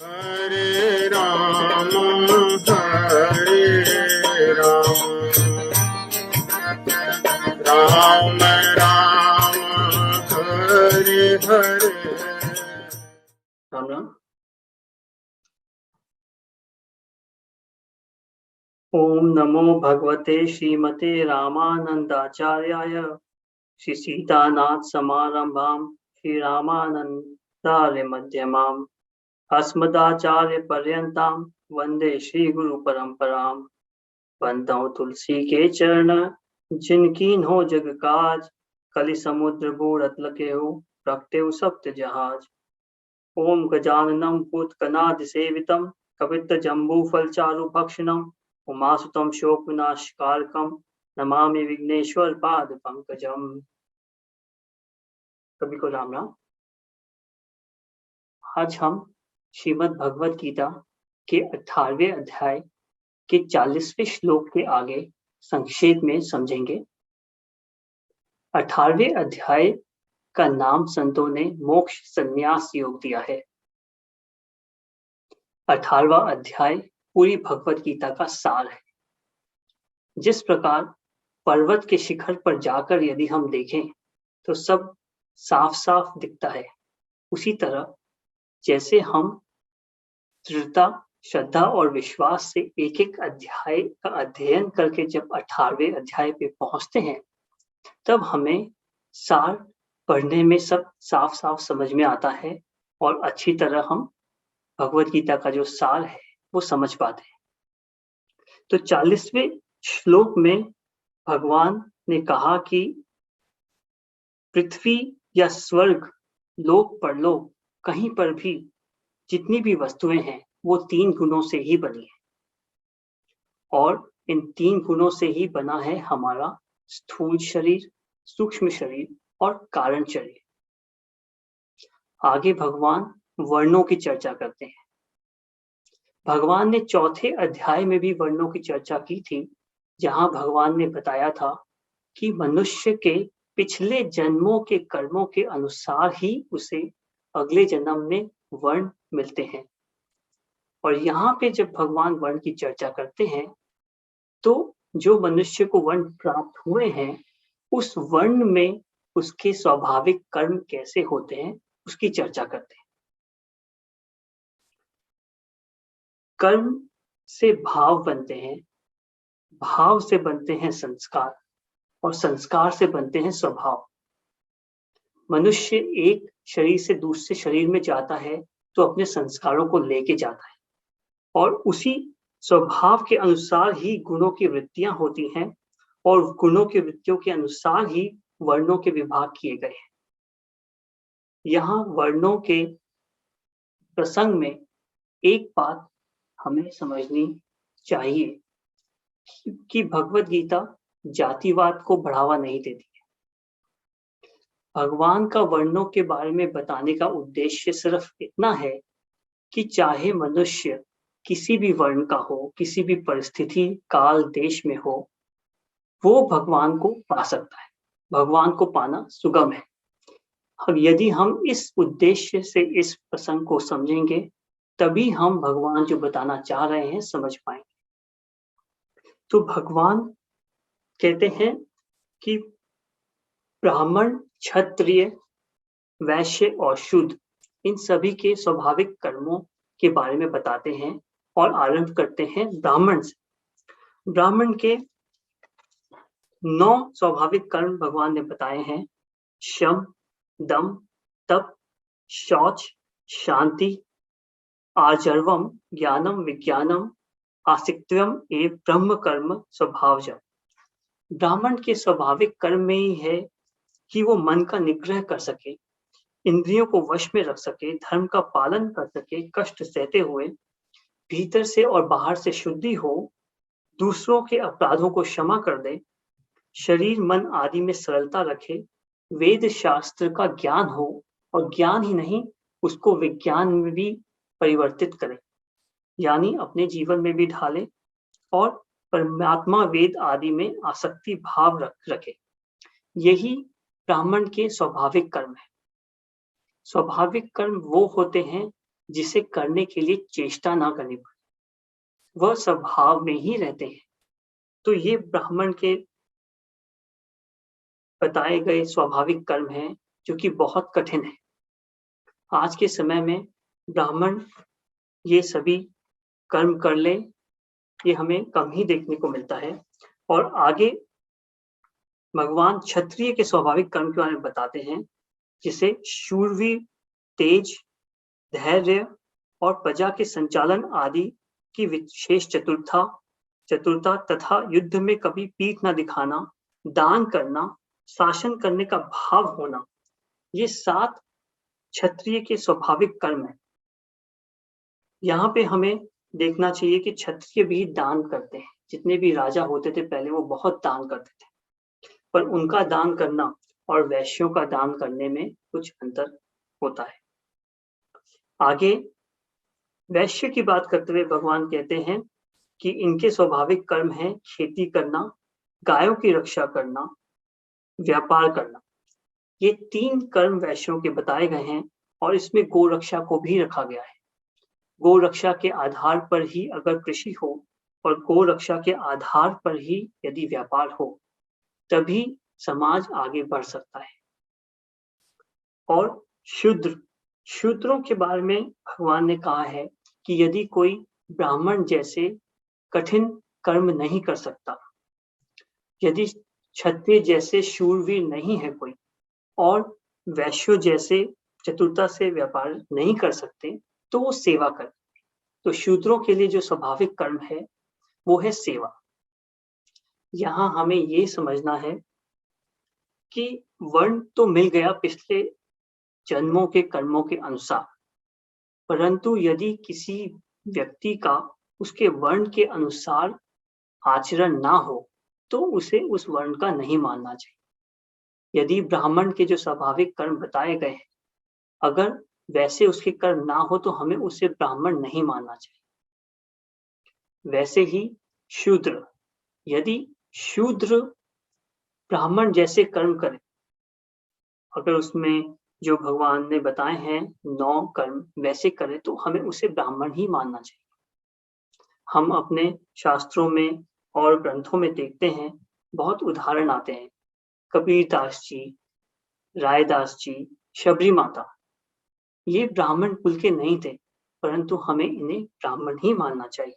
हरे राम राम राम हरे हरे। राम राम। ओम नमो भगवते श्रीमते रामानंदाचार्याय। श्री सीतानाथ समारंभाम श्री रामानंदार्य मध्यमाम अस्मदाचार्य पर्यंताम वंदे श्री गुरु परंपराम। बंदौ तुलसी के चरण जिनकीन हो जग काज, कलि समुद्र बूढ़ अतलके हो प्रगटे सप्त जहाज। ओम गजाननम पूतकनाद सेवितम कवित्त जम्बू फलचारु भक्षणम उमासुतम शोक विनाशकारकम नमामि विघ्नेश्वर पाद पंकजम। कवि को राम राम। आज हम श्रीमद् भगवत गीता के 18वें अध्याय के 40वें श्लोक के आगे संक्षेप में समझेंगे। 18वें अध्याय का नाम संतों ने मोक्ष संन्यास योग दिया है। 18वां अध्याय पूरी भगवत गीता का सार है। जिस प्रकार पर्वत के शिखर पर जाकर यदि हम देखें तो सब साफ साफ दिखता है, उसी तरह जैसे हम दृढ़ता, श्रद्धा और विश्वास से एक एक अध्याय का अध्ययन करके जब 18वें अध्याय पे पहुंचते हैं तब हमें सार पढ़ने में सब साफ साफ समझ में आता है और अच्छी तरह हम भगवत गीता का जो सार है वो समझ पाते हैं। तो 40वें श्लोक में भगवान ने कहा कि पृथ्वी या स्वर्ग, लोक परलोक, कहीं पर भी जितनी भी वस्तुएं हैं वो 3 गुणों से ही बनी है और इन 3 गुणों से ही बना है हमारा स्थूल शरीर, सूक्ष्म शरीर और कारण शरीर। आगे भगवान वर्णों की चर्चा करते हैं। भगवान ने चौथे अध्याय में भी वर्णों की चर्चा की थी, जहां भगवान ने बताया था कि मनुष्य के पिछले जन्मों के कर्मों के अनुसार ही उसे अगले जन्म में वर्ण मिलते हैं। और यहाँ पे जब भगवान वर्ण की चर्चा करते हैं तो जो मनुष्य को वर्ण प्राप्त हुए हैं उस वर्ण में उसके स्वाभाविक कर्म कैसे होते हैं उसकी चर्चा करते हैं। कर्म से भाव बनते हैं, भाव से बनते हैं संस्कार और संस्कार से बनते हैं स्वभाव। मनुष्य एक शरीर से दूसरे शरीर में जाता है तो अपने संस्कारों को लेके जाता है और उसी स्वभाव के अनुसार ही गुणों की वृत्तियां होती हैं और गुणों की वृत्तियों के अनुसार ही वर्णों के विभाग किए गए हैं। यहाँ वर्णों के प्रसंग में एक बात हमें समझनी चाहिए कि भगवत गीता जातिवाद को बढ़ावा नहीं देती है। भगवान का वर्णों के बारे में बताने का उद्देश्य सिर्फ इतना है कि चाहे मनुष्य किसी भी वर्ण का हो, किसी भी परिस्थिति काल देश में हो, वो भगवान को पा सकता है। भगवान को पाना सुगम है। अब यदि हम इस उद्देश्य से इस प्रसंग को समझेंगे तभी हम भगवान जो बताना चाह रहे हैं समझ पाएंगे। तो भगवान कहते हैं कि ब्राह्मण, क्षत्रिय, वैश्य और शूद्र इन सभी के स्वाभाविक कर्मों के बारे में बताते हैं और आरंभ करते हैं ब्राह्मण से। ब्राह्मण के 9 स्वाभाविक कर्म भगवान ने बताए हैं: शम, दम, तप, शौच, शांति, आर्जवम, ज्ञानम, विज्ञानम, आसिक्त्यम एवं ब्रह्म कर्म स्वभावजम। ब्राह्मण के स्वाभाविक कर्म में ही है कि वो मन का निग्रह कर सके, इंद्रियों को वश में रख सके, धर्म का पालन कर सके, कष्ट सहते हुए भीतर से और बाहर से शुद्धि हो, दूसरों के अपराधों को क्षमा कर दे, शरीर मन आदि में सरलता रखे, वेद शास्त्र का ज्ञान हो और ज्ञान ही नहीं उसको विज्ञान में भी परिवर्तित करे, यानी अपने जीवन में भी ढाले और परमात्मा वेद आदि में आसक्ति भाव रखे। यही ब्राह्मण के स्वाभाविक कर्म है। स्वाभाविक कर्म वो होते हैं जिसे करने के लिए चेष्टा ना करनी पड़े, वह स्वभाव में ही रहते हैं। तो ये ब्राह्मण के बताए गए स्वाभाविक कर्म हैं, जो कि बहुत कठिन है। आज के समय में ब्राह्मण ये सभी कर्म कर ले, ये हमें कम ही देखने को मिलता है। और आगे भगवान क्षत्रिय के स्वाभाविक कर्म के बारे में बताते हैं, जिसे शूरवीर, तेज, धैर्य और प्रजा के संचालन आदि की विशेष चतुरता तथा युद्ध में कभी पीठ न दिखाना, दान करना, शासन करने का भाव होना, ये 7 क्षत्रिय के स्वाभाविक कर्म हैं। यहाँ पे हमें देखना चाहिए कि क्षत्रिय भी दान करते हैं। जितने भी राजा होते थे पहले, वो बहुत दान करते थे, पर उनका दान करना और वैश्यों का दान करने में कुछ अंतर होता है। आगे वैश्य की बात करते हुए भगवान कहते हैं कि इनके स्वाभाविक कर्म हैं खेती करना, गायों की रक्षा करना, व्यापार करना। ये 3 कर्म वैश्यों के बताए गए हैं और इसमें गो रक्षा को भी रखा गया है। गो रक्षा के आधार पर ही अगर कृषि हो और गो रक्षा के आधार पर ही यदि व्यापार हो, तभी समाज आगे बढ़ सकता है। और शूद्रों के बारे में भगवान ने कहा है कि यदि कोई ब्राह्मण जैसे कठिन कर्म नहीं कर सकता, यदि क्षत्रिय जैसे शूरवीर नहीं है कोई, और वैश्यों जैसे चतुरता से व्यापार नहीं कर सकते, तो वो सेवा कर। तो शूद्रों के लिए जो स्वाभाविक कर्म है वो है सेवा। यहाँ हमें ये समझना है कि वर्ण तो मिल गया पिछले जन्मों के कर्मों के अनुसार, परंतु यदि किसी व्यक्ति का उसके वर्ण के अनुसार आचरण ना हो, तो उसे उस वर्ण का नहीं मानना चाहिए। यदि ब्राह्मण के जो स्वाभाविक कर्म बताए गए हैं, अगर वैसे उसके कर्म ना हो, तो हमें उसे ब्राह्मण नहीं मानना चाहिए। वैसे ही शूद्र, यदि शूद्र ब्राह्मण जैसे कर्म करे, अगर उसमें जो भगवान ने बताए हैं 9 कर्म वैसे करे, तो हमें उसे ब्राह्मण ही मानना चाहिए। हम अपने शास्त्रों में और ग्रंथों में देखते हैं, बहुत उदाहरण आते हैं। कबीरदास जी, रायदास जी, शबरी माता, ये ब्राह्मण कुल के नहीं थे, परंतु हमें इन्हें ब्राह्मण ही मानना चाहिए।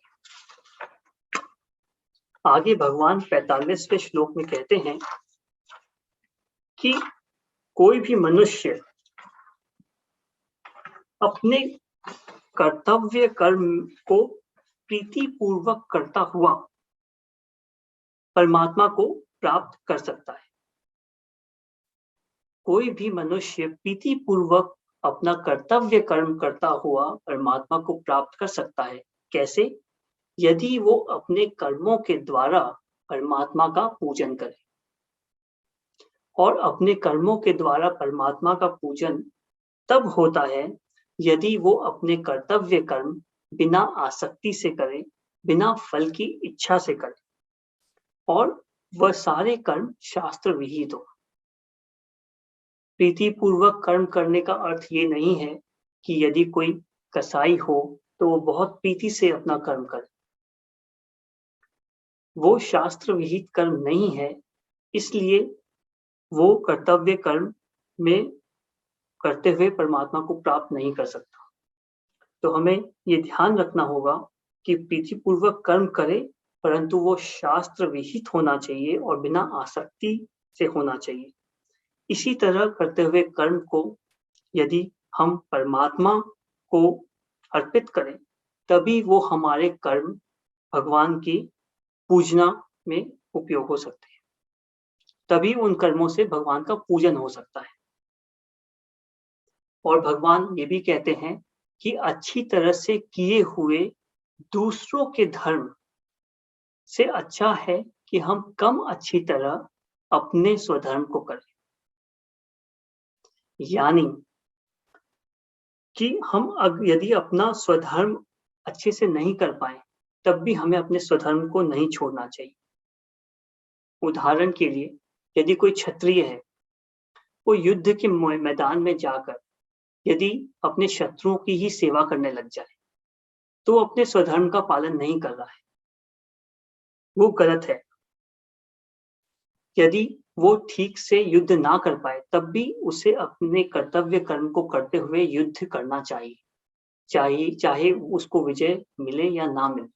आगे भगवान 45वें श्लोक में कहते हैं कि कोई भी मनुष्य अपने कर्तव्य कर्म को प्रीति पूर्वक करता हुआ परमात्मा को प्राप्त कर सकता है। कोई भी मनुष्य प्रीति पूर्वक अपना कर्तव्य कर्म करता हुआ परमात्मा को प्राप्त कर सकता है। कैसे? यदि वो अपने कर्मों के द्वारा परमात्मा का पूजन करे। और अपने कर्मों के द्वारा परमात्मा का पूजन तब होता है यदि वो अपने कर्तव्य कर्म बिना आसक्ति से करे, बिना फल की इच्छा से करे, और वह सारे कर्म शास्त्र विहित हो। प्रीति पूर्वक कर्म करने का अर्थ ये नहीं है कि यदि कोई कसाई हो तो वो बहुत प्रीति से अपना कर्म करे। वो शास्त्र विहित कर्म नहीं है, इसलिए वो कर्तव्य कर्म में करते हुए परमात्मा को प्राप्त नहीं कर सकता। तो हमें ये ध्यान रखना होगा कि प्रीति पूर्वक कर्म करे, परंतु वो शास्त्र विहित होना चाहिए और बिना आसक्ति से होना चाहिए। इसी तरह करते हुए कर्म को यदि हम परमात्मा को अर्पित करें, तभी वो हमारे कर्म भगवान की पूजना में उपयोग हो सकते हैं। तभी उन कर्मों से भगवान का पूजन हो सकता है। और भगवान ये भी कहते हैं कि अच्छी तरह से किए हुए दूसरों के धर्म से अच्छा है कि हम कम अच्छी तरह अपने स्वधर्म को करें। यानी कि हम यदि अपना स्वधर्म अच्छे से नहीं कर पाए, तब भी हमें अपने स्वधर्म को नहीं छोड़ना चाहिए। उदाहरण के लिए, यदि कोई क्षत्रिय है, वो युद्ध के मैदान में जाकर यदि अपने शत्रुओं की ही सेवा करने लग जाए तो वो अपने स्वधर्म का पालन नहीं कर रहा है, वो गलत है। यदि वो ठीक से युद्ध ना कर पाए तब भी उसे अपने कर्तव्य कर्म को करते हुए युद्ध करना चाहिए, चाहे उसको विजय मिले या ना मिले।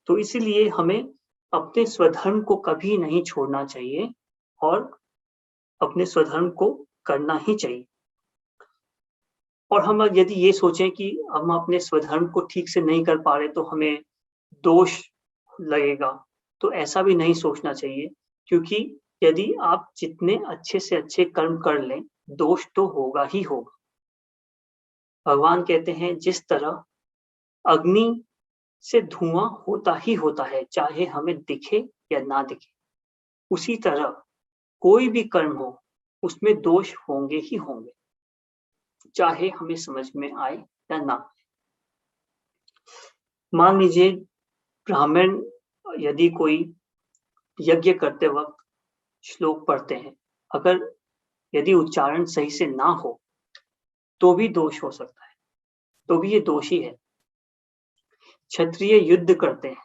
तो इसीलिए हमें अपने स्वधर्म को कभी नहीं छोड़ना चाहिए और अपने स्वधर्म को करना ही चाहिए। और हम यदि ये सोचें कि हम अपने स्वधर्म को ठीक से नहीं कर पा रहे तो हमें दोष लगेगा, तो ऐसा भी नहीं सोचना चाहिए, क्योंकि यदि आप जितने अच्छे से अच्छे कर्म कर लें, दोष तो होगा ही होगा। भगवान कहते हैं जिस तरह अग्नि से धुआं होता ही होता है, चाहे हमें दिखे या ना दिखे, उसी तरह कोई भी कर्म हो उसमें दोष होंगे ही होंगे, चाहे हमें समझ में आए या ना। मान लीजिए ब्राह्मण यदि कोई यज्ञ करते वक्त श्लोक पढ़ते हैं, अगर यदि उच्चारण सही से ना हो तो भी दोष हो सकता है, तो भी ये दोषी है। क्षत्रिय युद्ध करते हैं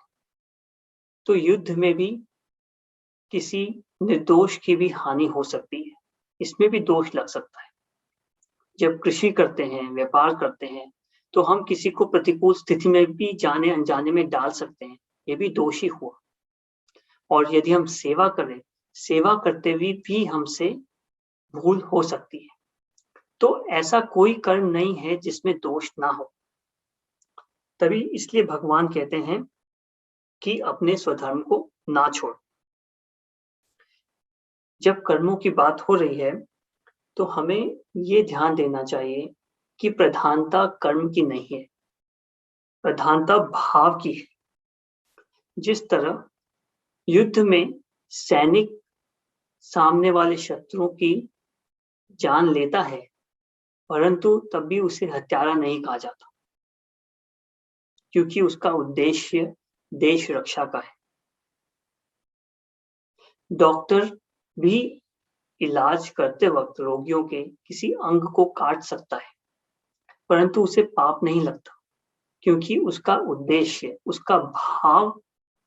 तो युद्ध में भी किसी निर्दोष की भी हानि हो सकती है, इसमें भी दोष लग सकता है। जब कृषि करते हैं, व्यापार करते हैं, तो हम किसी को प्रतिकूल स्थिति में भी जाने अनजाने में डाल सकते हैं, ये भी दोषी हुआ। और यदि हम सेवा करें, सेवा करते हुए भी हमसे भूल हो सकती है। तो ऐसा कोई कर्म नहीं है जिसमें दोष ना हो। तभी इसलिए भगवान कहते हैं कि अपने स्वधर्म को ना छोड़। जब कर्मों की बात हो रही है तो हमें ये ध्यान देना चाहिए कि प्रधानता कर्म की नहीं है, प्रधानता भाव की है। जिस तरह युद्ध में सैनिक सामने वाले शत्रुओं की जान लेता है, परंतु तब भी उसे हत्यारा नहीं कहा जाता, क्योंकि उसका उद्देश्य देश रक्षा का है। डॉक्टर भी इलाज करते वक्त रोगियों के किसी अंग को काट सकता है, परंतु उसे पाप नहीं लगता, क्योंकि उसका उद्देश्य, उसका भाव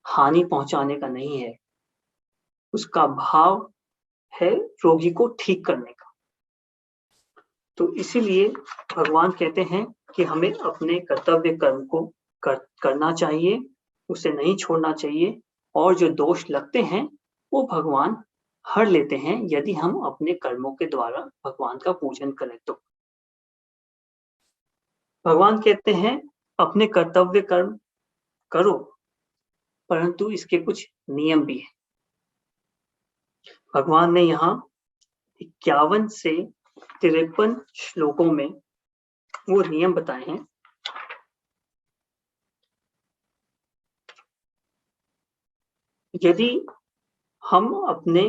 हानि पहुंचाने का नहीं है, उसका भाव है रोगी को ठीक करने का। तो इसीलिए भगवान कहते हैं कि हमें अपने कर्तव्य कर्म को करना चाहिए, उसे नहीं छोड़ना चाहिए, और जो दोष लगते हैं वो भगवान हर लेते हैं यदि हम अपने कर्मों के द्वारा भगवान का पूजन करें तो। भगवान कहते हैं अपने कर्तव्य कर्म करो, परंतु इसके कुछ नियम भी हैं। भगवान ने यहाँ 51 से 53 श्लोकों में वो नियम बताए हैं। यदि हम अपने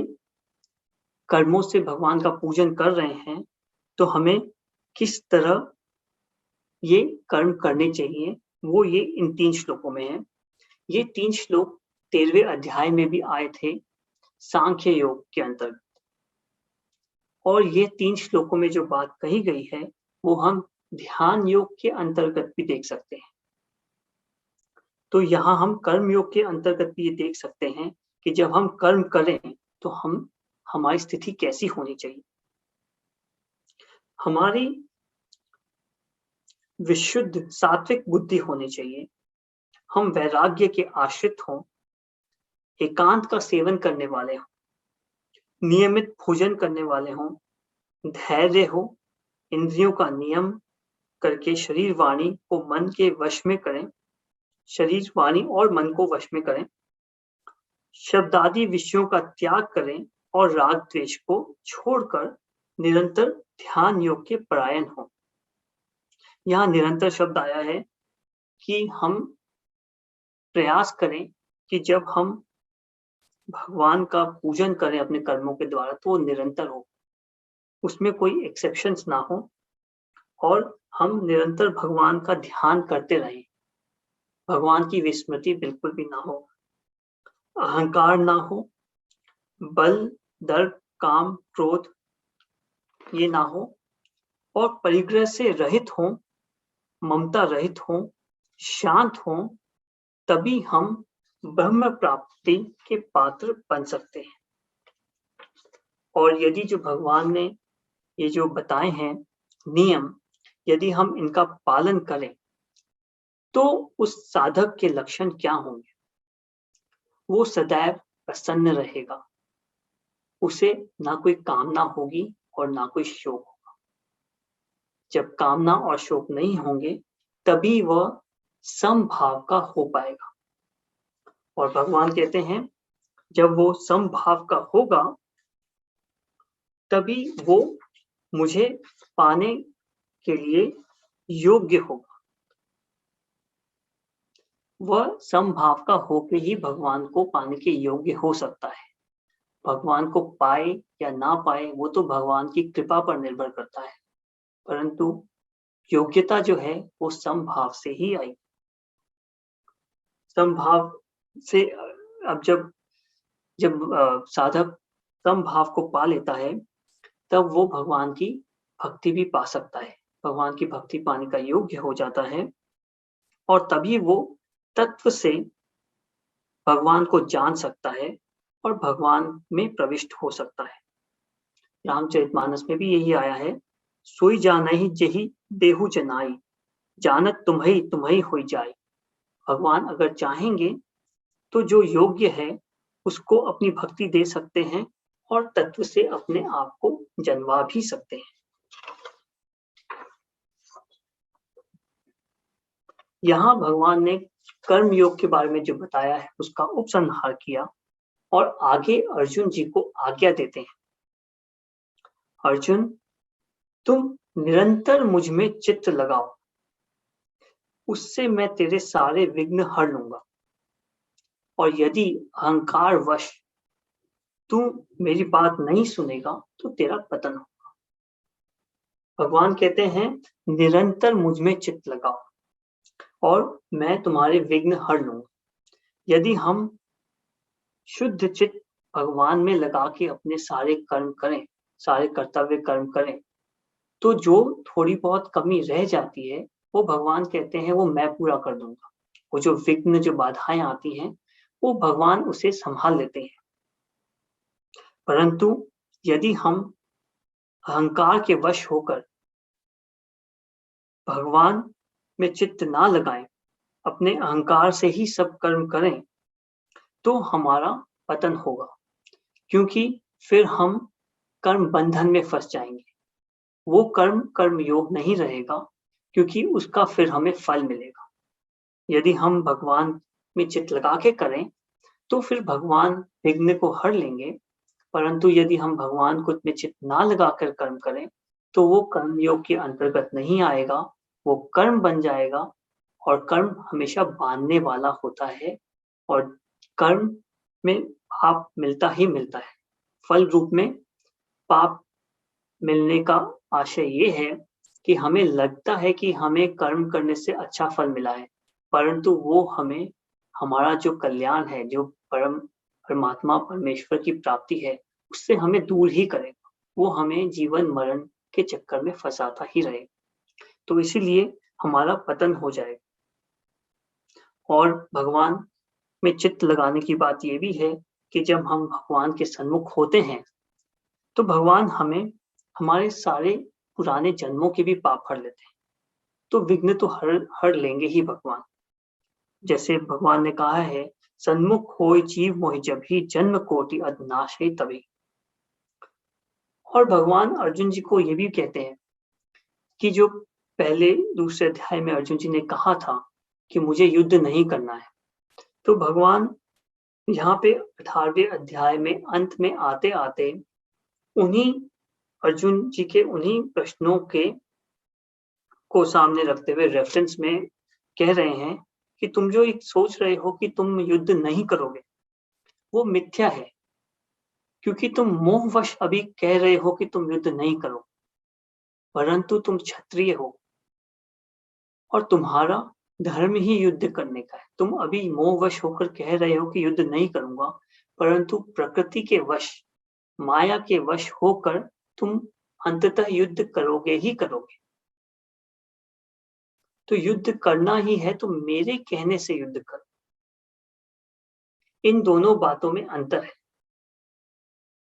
कर्मों से भगवान का पूजन कर रहे हैं तो हमें किस तरह ये कर्म करने चाहिए, वो ये इन 3 श्लोकों में है। ये 3 श्लोक 13वें अध्याय में भी आए थे सांख्य योग के अंतर्गत, और ये 3 श्लोकों में जो बात कही गई है वो हम ध्यान योग के अंतर्गत भी देख सकते हैं। तो यहाँ हम कर्म योग के अंतर्गत भी ये देख सकते हैं कि जब हम कर्म करें तो हमारी स्थिति कैसी होनी चाहिए। हमारी विशुद्ध सात्विक बुद्धि होनी चाहिए, हम वैराग्य के आश्रित हों, एकांत का सेवन करने वाले हों, नियमित भोजन करने वाले हों, धैर्य हो, इंद्रियों का नियम करके शरीर वाणी को मन के वश में करें, शरीर वाणी और मन को वश में करें, शब्दादि विषयों का त्याग करें और राग द्वेष को छोड़कर निरंतर ध्यान योग के परायण हों। यहाँ निरंतर शब्द आया है कि हम प्रयास करें कि जब हम भगवान का पूजन करें अपने कर्मों के द्वारा तो वो निरंतर हो, उसमें कोई एक्सेप्शंस ना हो, और हम निरंतर भगवान का ध्यान करते रहें, भगवान की विस्मृति बिल्कुल भी ना हो, अहंकार ना हो, बल, दर्प, काम, क्रोध ये ना हो, और परिग्रह से रहित हों, ममता रहित हों, शांत हों, तभी हम ब्रह्म प्राप्ति के पात्र बन सकते हैं। और यदि जो भगवान ने ये जो बताए हैं नियम, यदि हम इनका पालन करें तो उस साधक के लक्षण क्या होंगे? वो सदैव प्रसन्न रहेगा, उसे ना कोई कामना होगी और ना कोई शोक होगा। जब कामना और शोक नहीं होंगे तभी वह समभाव का हो पाएगा। और भगवान कहते हैं जब वो समभाव का होगा तभी वो मुझे पाने के लिए योग्य होगा। वह समभाव का होकर ही भगवान को पाने के योग्य हो सकता है। भगवान को पाए या ना पाए वो तो भगवान की कृपा पर निर्भर करता है, परंतु योग्यता जो है वो समभाव से ही आई। समभाव से अब जब जब साधक समभाव को पा लेता है तब वो भगवान की भक्ति भी पा सकता है, भगवान की भक्ति पाने का योग्य हो जाता है और तभी वो तत्व से भगवान को जान सकता है और भगवान में प्रविष्ट हो सकता है। रामचरितमानस में भी यही आया है, सोई जानहि जेहि देहु जनाई, जानत तुम्हई तुम्हई होई जाई। भगवान अगर चाहेंगे तो जो योग्य है उसको अपनी भक्ति दे सकते हैं और तत्व से अपने आप को जन्मा भी सकते हैं। यहाँ भगवान ने कर्म योग के बारे में जो बताया है उसका उपसंहार किया और आगे अर्जुन जी को आज्ञा देते हैं, अर्जुन तुम निरंतर मुझ में चित्त लगाओ, उससे मैं तेरे सारे विघ्न हर लूंगा। और यदि अहंकार वश तू मेरी बात नहीं सुनेगा तो तेरा पतन होगा। भगवान कहते हैं निरंतर मुझ में चित्त लगाओ और मैं तुम्हारे विघ्न हर लूंगा। यदि हम शुद्ध चित्त भगवान में लगा के अपने सारे कर्म करें, सारे कर्तव्य कर्म करें, तो जो थोड़ी बहुत कमी रह जाती है वो भगवान कहते हैं वो मैं पूरा कर दूंगा। वो जो विघ्न जो बाधाएं आती हैं वो भगवान उसे संभाल लेते हैं। परंतु यदि हम अहंकार के वश होकर भगवान में चित्त ना लगाएं, अपने अहंकार से ही सब कर्म करें, तो हमारा पतन होगा, क्योंकि फिर हम कर्म बंधन में फंस जाएंगे। वो कर्म कर्म योग नहीं रहेगा, क्योंकि उसका फिर हमें फल मिलेगा। यदि हम भगवान में चित्त लगा के करें तो फिर भगवान विघ्न को हर लेंगे, परंतु यदि हम भगवान को में चित्त ना लगाकर कर्म करें तो वो कर्म योग के अंतर्गत नहीं आएगा, वो कर्म बन जाएगा और कर्म हमेशा बांधने वाला होता है और कर्म में पाप मिलता ही मिलता है। फल रूप में पाप मिलने का आशय ये है कि हमें लगता है कि हमें कर्म करने से अच्छा फल मिला है, परंतु वो हमें हमारा जो कल्याण है, जो परमात्मा परमेश्वर की प्राप्ति है, उससे हमें दूर ही करेगा। वो हमें जीवन मरण के चक्कर में फंसाता ही रहेगा, तो इसीलिए हमारा पतन हो जाएगा। और भगवान में चित्त लगाने की बात ये भी है कि जब हम भगवान के सन्मुख होते हैं तो भगवान हमें हमारे सारे पुराने जन्मों के भी पाप हर लेते हैं, तो विघ्न तो हर लेंगे ही भगवान। जैसे भगवान ने कहा है, सन्मुख होय जीव मोहि जब ही, जन्म कोटि अध नाश है तभी। और भगवान अर्जुन जी को ये भी कहते हैं कि जो पहले दूसरे अध्याय में अर्जुन जी ने कहा था कि मुझे युद्ध नहीं करना है, तो भगवान यहाँ पे 18वें अध्याय में अंत में आते आते उन्हीं अर्जुन जी के उन्हीं प्रश्नों के को सामने रखते हुए रेफरेंस में कह रहे हैं कि तुम जो एक सोच रहे हो कि तुम युद्ध नहीं करोगे, वो मिथ्या है, क्योंकि तुम मोहवश अभी कह रहे हो कि तुम युद्ध नहीं करो, परंतु तुम क्षत्रिय हो और तुम्हारा धर्म ही युद्ध करने का है। तुम अभी मोहवश होकर कह रहे हो कि युद्ध नहीं करूंगा, परंतु प्रकृति के वश, माया के वश होकर तुम अंततः युद्ध करोगे ही करोगे। तो युद्ध करना ही है तो मेरे कहने से युद्ध करो। इन दोनों बातों में अंतर है।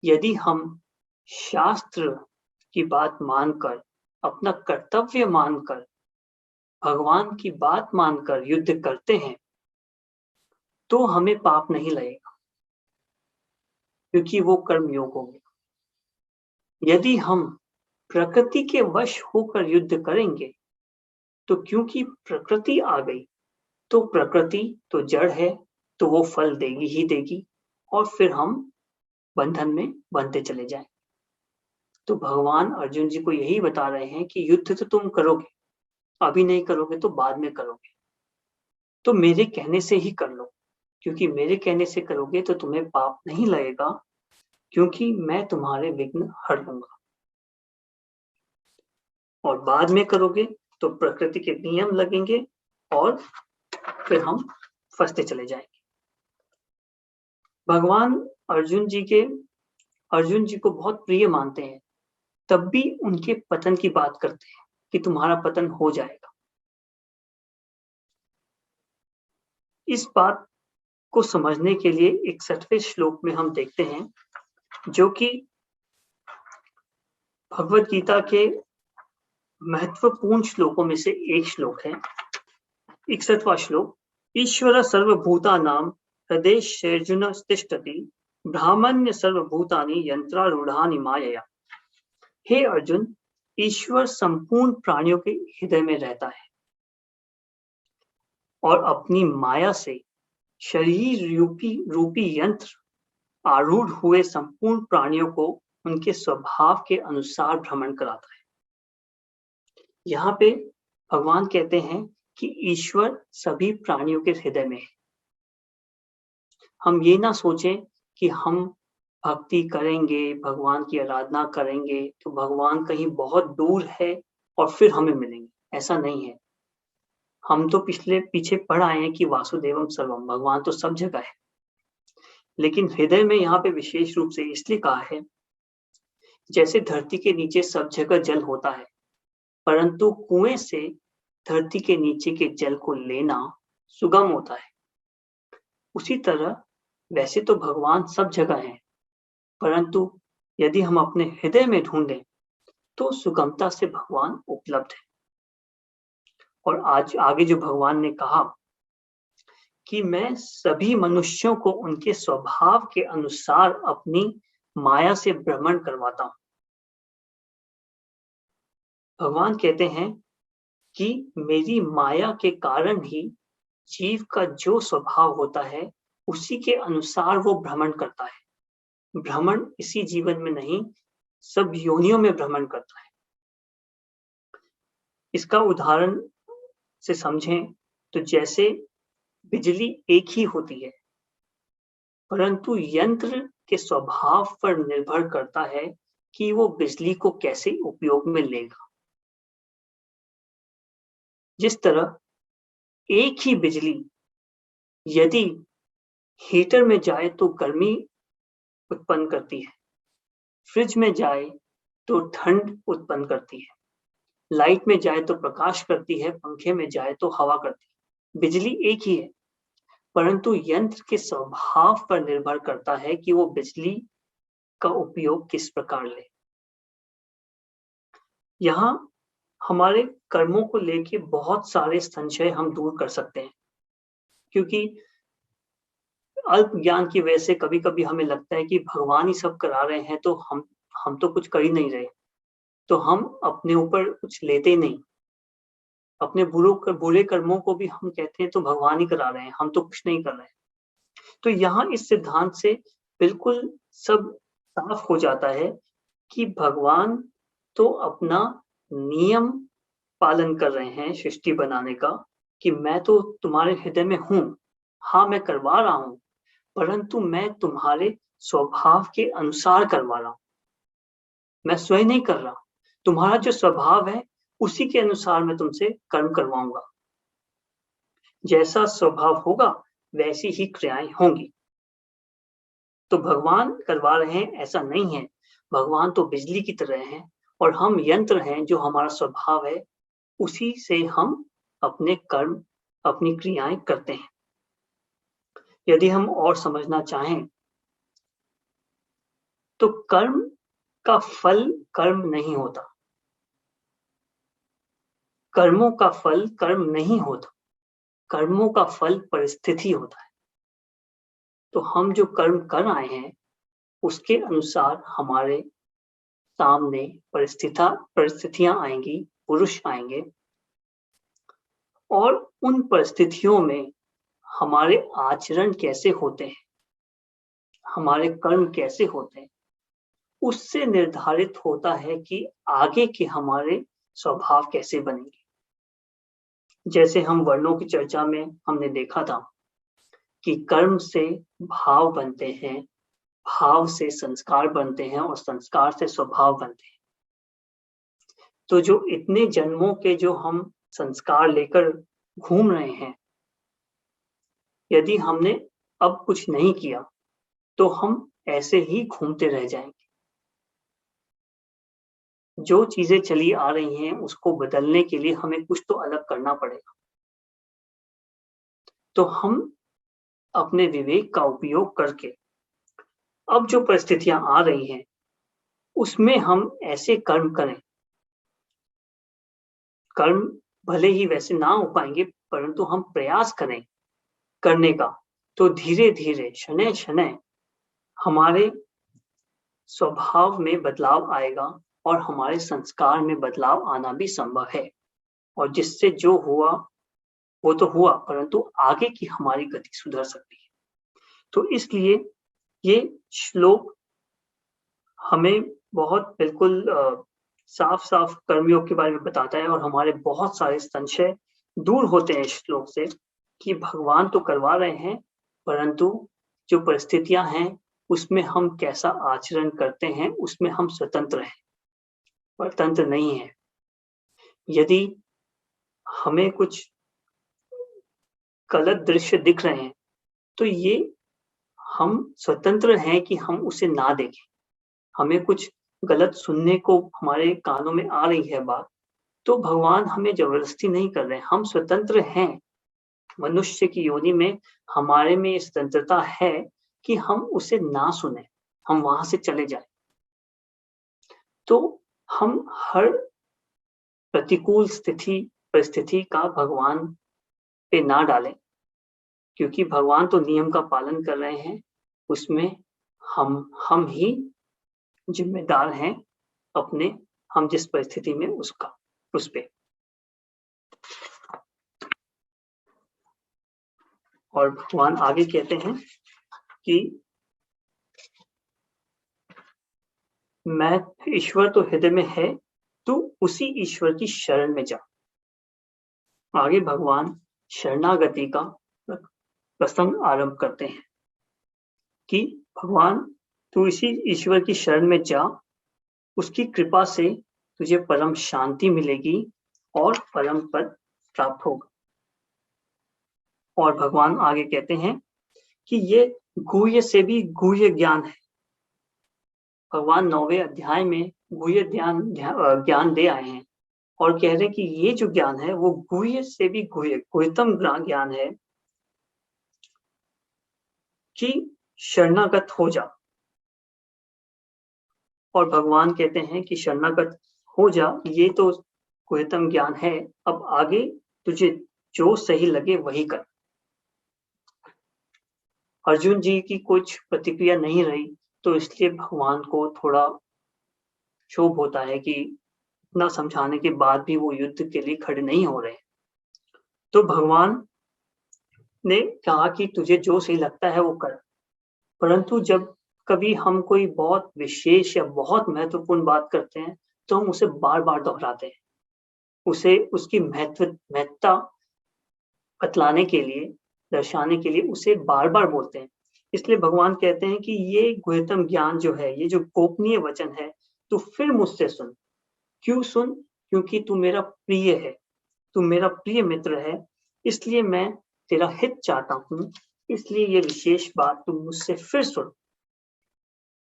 यदि हम शास्त्र की बात मानकर, अपना कर्तव्य मानकर, भगवान की बात मानकर युद्ध करते हैं तो हमें पाप नहीं लगेगा, क्योंकि वो कर्म योग हो गया। यदि हम प्रकृति के वश होकर युद्ध करेंगे तो क्योंकि प्रकृति आ गई, तो प्रकृति तो जड़ है, तो वो फल देगी ही देगी, और फिर हम बंधन में बंधते चले जाएं। तो भगवान अर्जुन जी को यही बता रहे हैं कि युद्ध तो तुम करोगे, अभी नहीं करोगे तो बाद में करोगे, तो मेरे कहने से ही कर लो, क्योंकि मेरे कहने से करोगे तो तुम्हें पाप नहीं लगेगा, क्योंकि मैं तुम्हारे विघ्न हर लूंगा। और बाद में करोगे तो प्रकृति के नियम लगेंगे और फिर हम फंसते चले जाएंगे। भगवान अर्जुन जी को बहुत प्रिय मानते हैं, तब भी उनके पतन की बात करते हैं कि तुम्हारा पतन हो जाएगा। इस बात को समझने के लिए 61वें श्लोक में हम देखते हैं, जो कि भगवत गीता के महत्वपूर्ण श्लोकों में से एक श्लोक है। 61वां श्लोक, ईश्वर सर्वभूतानां हृदयेर्जुन तिष्ठति ब्राह्मण्य सर्वभूतानि यंत्रारूढ़ानि मायया। हे अर्जुन, ईश्वर संपूर्ण प्राणियों के हृदय में रहता है और अपनी माया से शरीर रूपी यंत्र आरूढ़ हुए संपूर्ण प्राणियों को उनके स्वभाव के अनुसार भ्रमण कराता है। यहाँ पे भगवान कहते हैं कि ईश्वर सभी प्राणियों के हृदय में है। हम ये ना सोचें कि हम भक्ति करेंगे, भगवान की आराधना करेंगे तो भगवान कहीं बहुत दूर है और फिर हमें मिलेंगे, ऐसा नहीं है। हम तो पीछे पढ़ आए हैं कि वासुदेवम सर्वम, भगवान तो सब जगह है, लेकिन हृदय में यहाँ पे विशेष रूप से इसलिए कहा है, जैसे धरती के नीचे सब जगह जल होता है, परंतु कुएं से धरती के नीचे के जल को लेना सुगम होता है, उसी तरह वैसे तो भगवान सब जगह है, परंतु यदि हम अपने हृदय में ढूंढें तो सुगमता से भगवान उपलब्ध है। और आज आगे जो भगवान ने कहा कि मैं सभी मनुष्यों को उनके स्वभाव के अनुसार अपनी माया से भ्रमण करवाता हूं। भगवान कहते हैं कि मेरी माया के कारण ही जीव का जो स्वभाव होता है उसी के अनुसार वो भ्रमण करता है। भ्रमण इसी जीवन में नहीं, सब योनियों में भ्रमण करता है। इसका उदाहरण से समझें तो जैसे बिजली एक ही होती है, परंतु यंत्र के स्वभाव पर निर्भर करता है कि वो बिजली को कैसे उपयोग में लेगा। जिस तरह एक ही बिजली यदि हीटर में जाए तो गर्मी उत्पन्न करती है, फ्रिज में जाए तो ठंड उत्पन्न करती है, लाइट में जाए तो प्रकाश करती है, पंखे में जाए तो हवा करती है। बिजली एक ही है, परंतु यंत्र के स्वभाव पर निर्भर करता है कि वो बिजली का उपयोग किस प्रकार ले। यहाँ हमारे कर्मों को लेके बहुत सारे संशय हम दूर कर सकते हैं, क्योंकि अल्प ज्ञान की वजह से कभी कभी हमें लगता है कि भगवान ही सब करा रहे हैं तो हम तो कुछ कर ही नहीं रहे, तो हम अपने ऊपर कुछ लेते ही नहीं। अपने बुरे कर्मों को भी हम कहते हैं तो भगवान ही करा रहे हैं, हम तो कुछ नहीं कर रहे हैं। तो यहाँ इस सिद्धांत से बिल्कुल सब साफ हो जाता है कि भगवान तो अपना नियम पालन कर रहे हैं सृष्टि बनाने का, कि मैं तो तुम्हारे हृदय में हूं, हाँ मैं करवा रहा हूं, परंतु मैं तुम्हारे स्वभाव के अनुसार करवा रहा हूं, मैं स्वयं नहीं कर रहा। तुम्हारा जो स्वभाव है उसी के अनुसार मैं तुमसे कर्म करवाऊंगा। जैसा स्वभाव होगा वैसी ही क्रियाएं होंगी। तो भगवान करवा रहे हैं ऐसा नहीं है, भगवान तो बिजली की तरह हैं और हम यंत्र हैं, जो हमारा स्वभाव है उसी से हम अपने कर्म, अपनी क्रियाएं करते हैं। यदि हम और समझना चाहें तो कर्म का फल कर्म नहीं होता, कर्मों का फल कर्म नहीं होता, कर्मों का फल परिस्थिति होता है। तो हम जो कर्म कर आए हैं उसके अनुसार हमारे सामने परिस्थितियां आएंगी, पुरुष आएंगे, और उन परिस्थितियों में हमारे आचरण कैसे होते हैं, हमारे कर्म कैसे होते हैं, उससे निर्धारित होता है कि आगे के हमारे स्वभाव कैसे बनेंगे। जैसे हम वर्णों की चर्चा में हमने देखा था कि कर्म से भाव बनते हैं, भाव से संस्कार बनते हैं और संस्कार से स्वभाव बनते हैं। तो जो इतने जन्मों के जो हम संस्कार लेकर घूम रहे हैं, यदि हमने अब कुछ नहीं किया तो हम ऐसे ही घूमते रह जाएंगे। जो चीजें चली आ रही हैं उसको बदलने के लिए हमें कुछ तो अलग करना पड़ेगा। तो हम अपने विवेक का उपयोग करके अब जो परिस्थितियां आ रही हैं उसमें हम ऐसे कर्म करें, कर्म भले ही वैसे ना हो पाएंगे परंतु हम प्रयास करें करने का, तो धीरे धीरे शनैः शनैः हमारे स्वभाव में बदलाव आएगा और हमारे संस्कार में बदलाव आना भी संभव है। और जिससे जो हुआ वो तो हुआ, परंतु आगे की हमारी गति सुधर सकती है। तो इसलिए ये श्लोक हमें बहुत बिल्कुल साफ साफ कर्मयोग के बारे में बताता है, और हमारे बहुत सारे संशय दूर होते हैं इस श्लोक से कि भगवान तो करवा रहे हैं परंतु जो परिस्थितियां हैं उसमें हम कैसा आचरण करते हैं उसमें हम स्वतंत्र हैं, परतंत्र नहीं है। यदि हमें कुछ गलत दृश्य दिख रहे हैं तो ये हम स्वतंत्र हैं कि हम उसे ना देखें। हमें कुछ गलत सुनने को हमारे कानों में आ रही है बात, तो भगवान हमें जबरदस्ती नहीं कर रहे हैं, हम स्वतंत्र हैं। मनुष्य की योनि में हमारे में स्वतंत्रता है कि हम उसे ना सुने, हम वहां से चले जाएं। तो हम हर प्रतिकूल परिस्थिति का भगवान पे ना डालें, क्योंकि भगवान तो नियम का पालन कर रहे हैं, उसमें हम ही जिम्मेदार हैं अपने, हम जिस परिस्थिति में उस पे। और भगवान आगे कहते हैं कि मैं ईश्वर तो हृदय में है, तू उसी ईश्वर की शरण में जा। आगे भगवान शरणागति का प्रसंग आरंभ करते हैं कि भगवान तू इसी ईश्वर की शरण में जा, उसकी कृपा से तुझे परम शांति मिलेगी और परम पद प्राप्त होगा। और भगवान आगे कहते हैं कि ये गुह्य से भी गुह्य ज्ञान है। भगवान 9वें अध्याय में गुह्य ज्ञान दे आए हैं और कह रहे हैं कि ये जो ज्ञान है वो गुह्य से भी गुह्यतम ज्ञान है कि शरणागत हो जा। और भगवान कहते हैं कि शरणागत हो जा, ये तो गुह्यतम ज्ञान है, अब आगे तुझे जो सही लगे वही कर। अर्जुन जी की कुछ प्रतिक्रिया नहीं रही, तो इसलिए भगवान को थोड़ा क्षोभ होता है कि इतना समझाने के बाद भी वो युद्ध के लिए खड़े नहीं हो रहे। तो भगवान ने कहा कि तुझे जो सही लगता है वो कर, परंतु जब कभी हम कोई बहुत विशेष या बहुत महत्वपूर्ण बात करते हैं तो हम उसे बार बार दोहराते हैं, उसे उसकी महत्ता बतलाने के लिए, दर्शाने के लिए उसे बार बार बोलते हैं। इसलिए भगवान कहते हैं कि ये गुह्यतम ज्ञान जो है, ये जो गोपनीय वचन है, तू फिर मुझसे सुन। क्यों सुन? क्योंकि तू मेरा प्रिय है, तू मेरा प्रिय मित्र है, इसलिए मैं तेरा हित चाहता हूं, इसलिए ये विशेष बात तू मुझसे फिर सुन।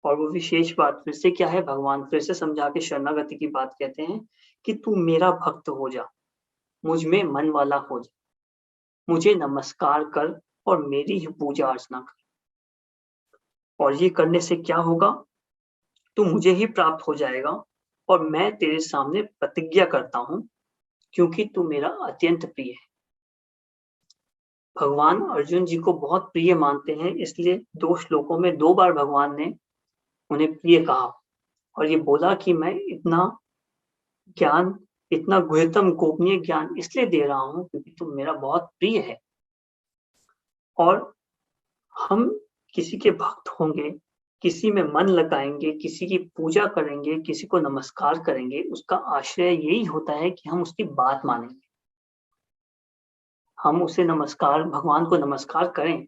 और वो विशेष बात फिर से क्या है, भगवान फिर से समझा के शरणागति की बात कहते हैं कि तू मेरा भक्त हो जा, मुझ में मन वाला हो जा, मुझे नमस्कार कर और मेरी ही पूजा अर्चना कर। और ये करने से क्या होगा, तू मुझे ही प्राप्त हो जाएगा और मैं तेरे सामने प्रतिज्ञा करता हूं, क्योंकि तू मेरा अत्यंत प्रिय है। भगवान अर्जुन जी को बहुत प्रिय मानते हैं, इसलिए 2 श्लोकों में 2 बार भगवान ने उन्हें प्रिय कहा और ये बोला कि मैं इतना ज्ञान, इतना गुह्यतम गोपनीय ज्ञान इसलिए दे रहा हूं क्योंकि तुम मेरा बहुत प्रिय है। और हम किसी के भक्त होंगे, किसी में मन लगाएंगे, किसी की पूजा करेंगे, किसी को नमस्कार करेंगे, उसका आशय यही होता है कि हम उसकी बात मानेंगे, हम उसे नमस्कार, भगवान को नमस्कार करें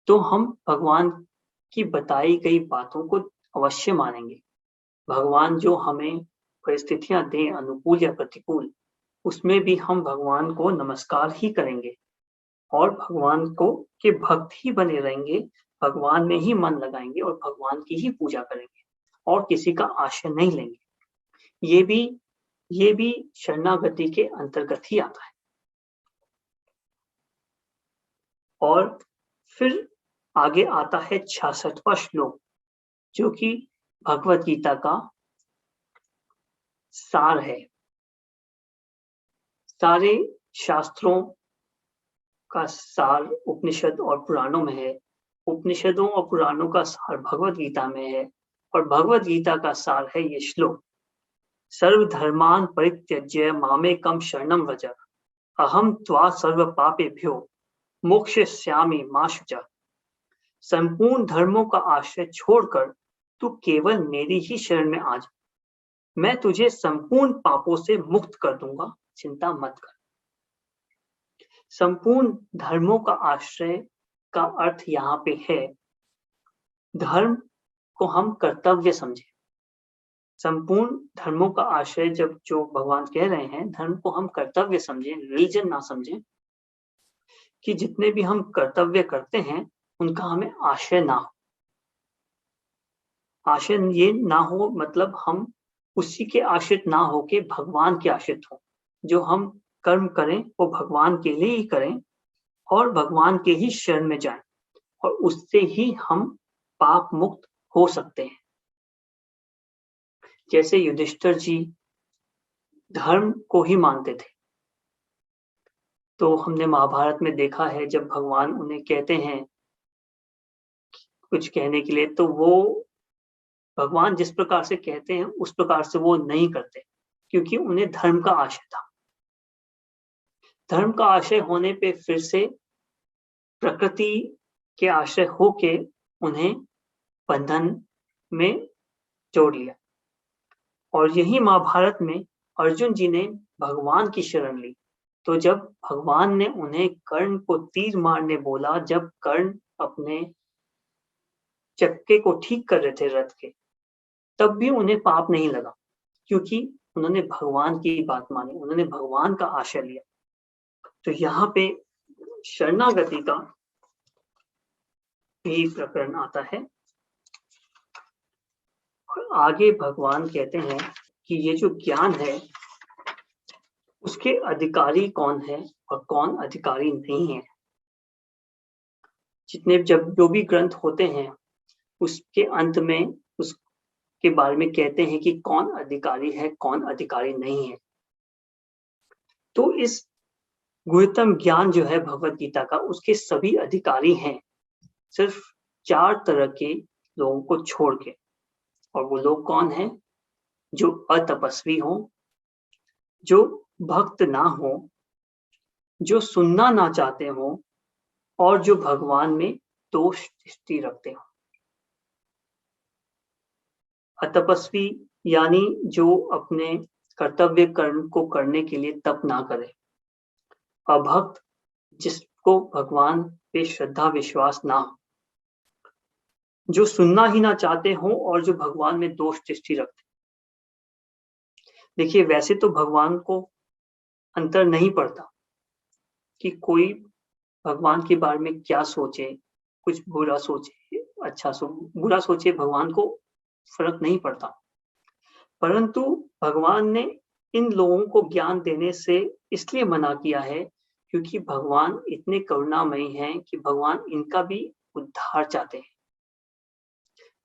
तो हम भगवान की बताई गई बातों को अवश्य मानेंगे। भगवान जो हमें परिस्थितियां दें, अनुकूल या प्रतिकूल, उसमें भी हम भगवान को नमस्कार ही करेंगे और भगवान को के भक्त ही बने रहेंगे, भगवान में ही मन लगाएंगे और भगवान की ही पूजा करेंगे और किसी का आश्रय नहीं लेंगे। ये भी शरणागति के अंतर्गत ही आता है। और फिर आगे आता है 66वां श्लोक, जो कि भगवत गीता का सार है। सारे शास्त्रों का सार उपनिषद और पुराणों में है, उपनिषदों और पुराणों का सार भगवत गीता में है और भगवत गीता का सार है ये श्लोक। सर्वधर्मान् परित्यज्य मामेकं शरणं व्रज, अहम त्वा सर्व पापेभ्यो मोक्षयिष्यामि मा शुचः। संपूर्ण धर्मों का आश्रय छोड़कर तू केवल मेरी ही शरण में आ जा, मैं तुझे संपूर्ण पापों से मुक्त कर दूंगा, चिंता मत कर। संपूर्ण धर्मों का आश्रय का अर्थ यहाँ पे है, धर्म को हम कर्तव्य समझें। संपूर्ण धर्मों का आश्रय जब जो भगवान कह रहे हैं, धर्म को हम कर्तव्य समझें, रिलीजन ना समझें, कि जितने भी हम कर्तव्य करते हैं उनका हमें आश्रय ना हो। आश्रय ये ना हो मतलब हम उसी के आश्रित ना हो के भगवान के आश्रित हो। जो हम कर्म करें वो भगवान के लिए ही करें और भगवान के ही शरण में जाएं और उससे ही हम पाप मुक्त हो सकते हैं। जैसे युधिष्ठिर जी धर्म को ही मानते थे, तो हमने महाभारत में देखा है जब भगवान उन्हें कहते हैं कुछ कहने के लिए, तो वो भगवान जिस प्रकार से कहते हैं उस प्रकार से वो नहीं करते, क्योंकि उन्हें धर्म का आशय था। धर्म का आशय होने पे फिर से प्रकृति के आश्रय होके उन्हें बंधन में जोड़ लिया। और यही महाभारत में अर्जुन जी ने भगवान की शरण ली, तो जब भगवान ने उन्हें कर्ण को तीर मारने बोला, जब कर्ण अपने चक्के को ठीक कर रहे थे रथ के, तब भी उन्हें पाप नहीं लगा, क्योंकि उन्होंने भगवान की बात मानी, उन्होंने भगवान का आश्रय लिया। तो यहाँ पे शरणागति का भी प्रकरण आता है और आगे भगवान कहते हैं कि ये जो ज्ञान है उसके अधिकारी कौन है और कौन अधिकारी नहीं है। जितने जब जो भी ग्रंथ होते हैं उसके अंत में उसके बारे में कहते हैं कि कौन अधिकारी है, कौन अधिकारी नहीं है। तो इस गुह्यतम ज्ञान जो है भगवत गीता का, उसके सभी अधिकारी हैं, सिर्फ 4 तरह के लोगों को छोड़ के। और वो लोग कौन हैं? जो अतपस्वी हो, जो भक्त ना हो, जो सुनना ना चाहते हो और जो भगवान में दोष दृष्टि रखते हो। अतपस्वी यानी जो अपने कर्तव्य कर्म को करने के लिए तप ना करे। अभक्त जिसको भगवान पे श्रद्धा विश्वास ना हो, जो सुनना ही ना चाहते हो और जो भगवान में दोष दृष्टि रखते। देखिए वैसे तो भगवान को अंतर नहीं पड़ता कि कोई भगवान के बारे में क्या सोचे, कुछ बुरा सोचे, अच्छा बुरा सोचे, भगवान को फर्क नहीं पड़ता। परंतु भगवान ने इन लोगों को ज्ञान देने से इसलिए मना किया है क्योंकि भगवान इतने करुणामयी हैं कि भगवान इनका भी उद्धार चाहते हैं।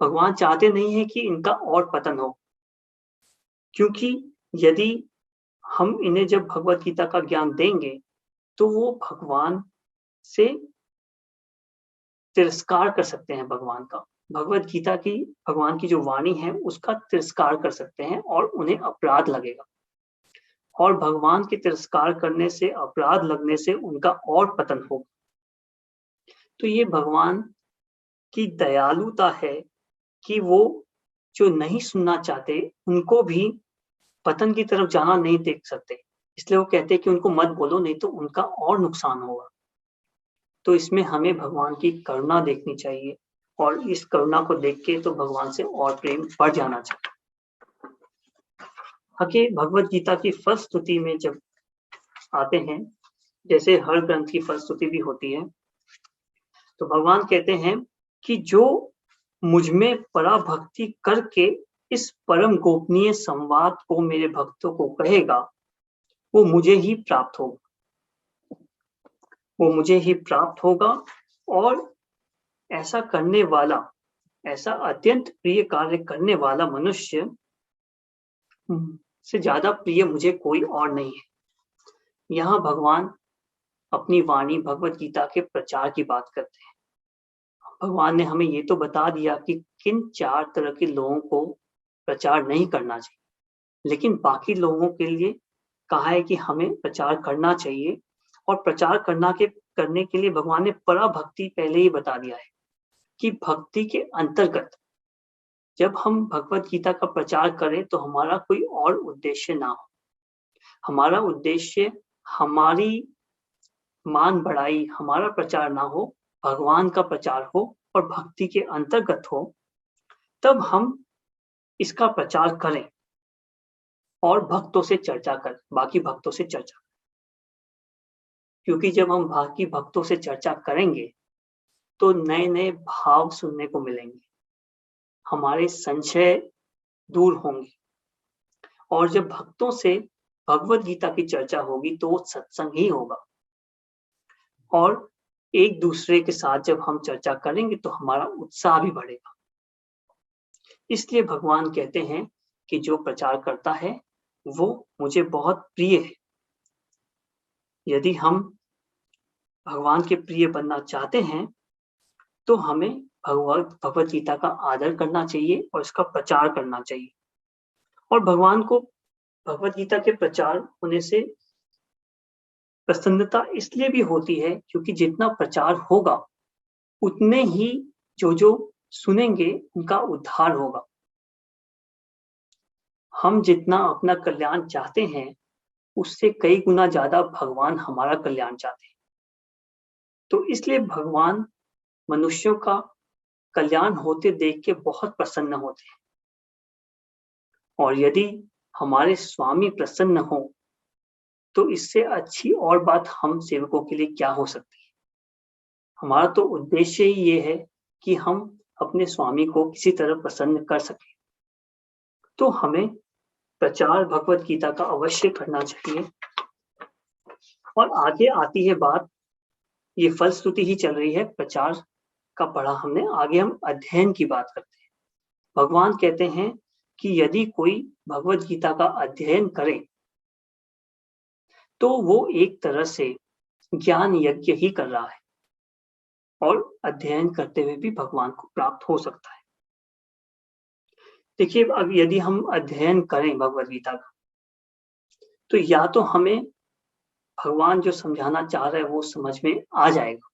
भगवान चाहते नहीं है कि इनका और पतन हो, क्योंकि यदि हम इन्हें जब भगवत गीता का ज्ञान देंगे तो वो भगवान से तिरस्कार कर सकते हैं। भगवत गीता की, भगवान की जो वाणी है उसका तिरस्कार कर सकते हैं और उन्हें अपराध लगेगा, और भगवान के तिरस्कार करने से, अपराध लगने से उनका और पतन होगा। तो ये भगवान की दयालुता है कि वो जो नहीं सुनना चाहते उनको भी पतन की तरफ जाना नहीं देख सकते, इसलिए वो कहते हैं कि उनको मत बोलो, नहीं तो उनका और नुकसान होगा। तो इसमें हमें भगवान की करुणा देखनी चाहिए, और इस करुणा को देख के तो भगवान से और प्रेम बढ़ जाना चाहिए। आगे भगवत गीता की फलस्तुति में जब आते हैं, जैसे हर ग्रंथ की फलस्तुति भी होती है, तो भगवान कहते हैं कि जो मुझ में पराभक्ति करके इस परम गोपनीय संवाद को मेरे भक्तों को कहेगा, वो मुझे ही प्राप्त होगा, वो मुझे ही प्राप्त होगा। और ऐसा करने वाला, ऐसा अत्यंत प्रिय कार्य करने वाला मनुष्य से ज्यादा प्रिय मुझे कोई और नहीं है। यहाँ भगवान अपनी वाणी भगवत गीता के प्रचार की बात करते हैं। भगवान ने हमें ये तो बता दिया कि किन 4 तरह के लोगों को प्रचार नहीं करना चाहिए, लेकिन बाकी लोगों के लिए कहा है कि हमें प्रचार करना चाहिए। और प्रचार करने के लिए भगवान ने पराभक्ति पहले ही बता दिया है कि भक्ति के अंतर्गत जब हम भगवत गीता का प्रचार करें तो हमारा कोई और उद्देश्य ना हो। हमारा उद्देश्य हमारी मान बढ़ाई, हमारा प्रचार ना हो, भगवान का प्रचार हो और भक्ति के अंतर्गत हो, तब हम इसका प्रचार करें और भक्तों से चर्चा करें, बाकी भक्तों से चर्चा। क्योंकि जब हम बाकी भक्तों से चर्चा करेंगे तो नए नए भाव सुनने को मिलेंगे, हमारे संशय दूर होंगे, और जब भक्तों से भगवत गीता की चर्चा होगी तो वो सत्संग ही होगा। और एक दूसरे के साथ जब हम चर्चा करेंगे तो हमारा उत्साह भी बढ़ेगा। इसलिए भगवान कहते हैं कि जो प्रचार करता है वो मुझे बहुत प्रिय है। यदि हम भगवान के प्रिय बनना चाहते हैं तो हमें भगवत गीता का आदर करना चाहिए और इसका प्रचार करना चाहिए। और भगवान को भगवत गीता के प्रचार होने से प्रसन्नता इसलिए भी होती है क्योंकि जितना प्रचार होगा उतने ही जो सुनेंगे उनका उद्धार होगा। हम जितना अपना कल्याण चाहते हैं उससे कई गुना ज्यादा भगवान हमारा कल्याण चाहते हैं। तो इसलिए भगवान मनुष्यों का कल्याण होते देख के बहुत प्रसन्न होते हैं। और यदि हमारे स्वामी प्रसन्न हो तो इससे अच्छी और बात हम सेवकों के लिए क्या हो सकती है। हमारा तो उद्देश्य ही ये है कि हम अपने स्वामी को किसी तरह प्रसन्न कर सकें। तो हमें प्रचार भगवत गीता का अवश्य करना चाहिए। और आगे आती है बात, ये फलश्रुति ही चल रही है, प्रचार का पढ़ा हमने, आगे हम अध्ययन की बात करते हैं। भगवान कहते हैं कि यदि कोई भगवत गीता का अध्ययन करे तो वो एक तरह से ज्ञान यज्ञ ही कर रहा है और अध्ययन करते हुए भी भगवान को प्राप्त हो सकता है। देखिए, अब यदि हम अध्ययन करें भगवत गीता का तो या तो हमें भगवान जो समझाना चाह रहे हैं वो समझ में आ जाएगा,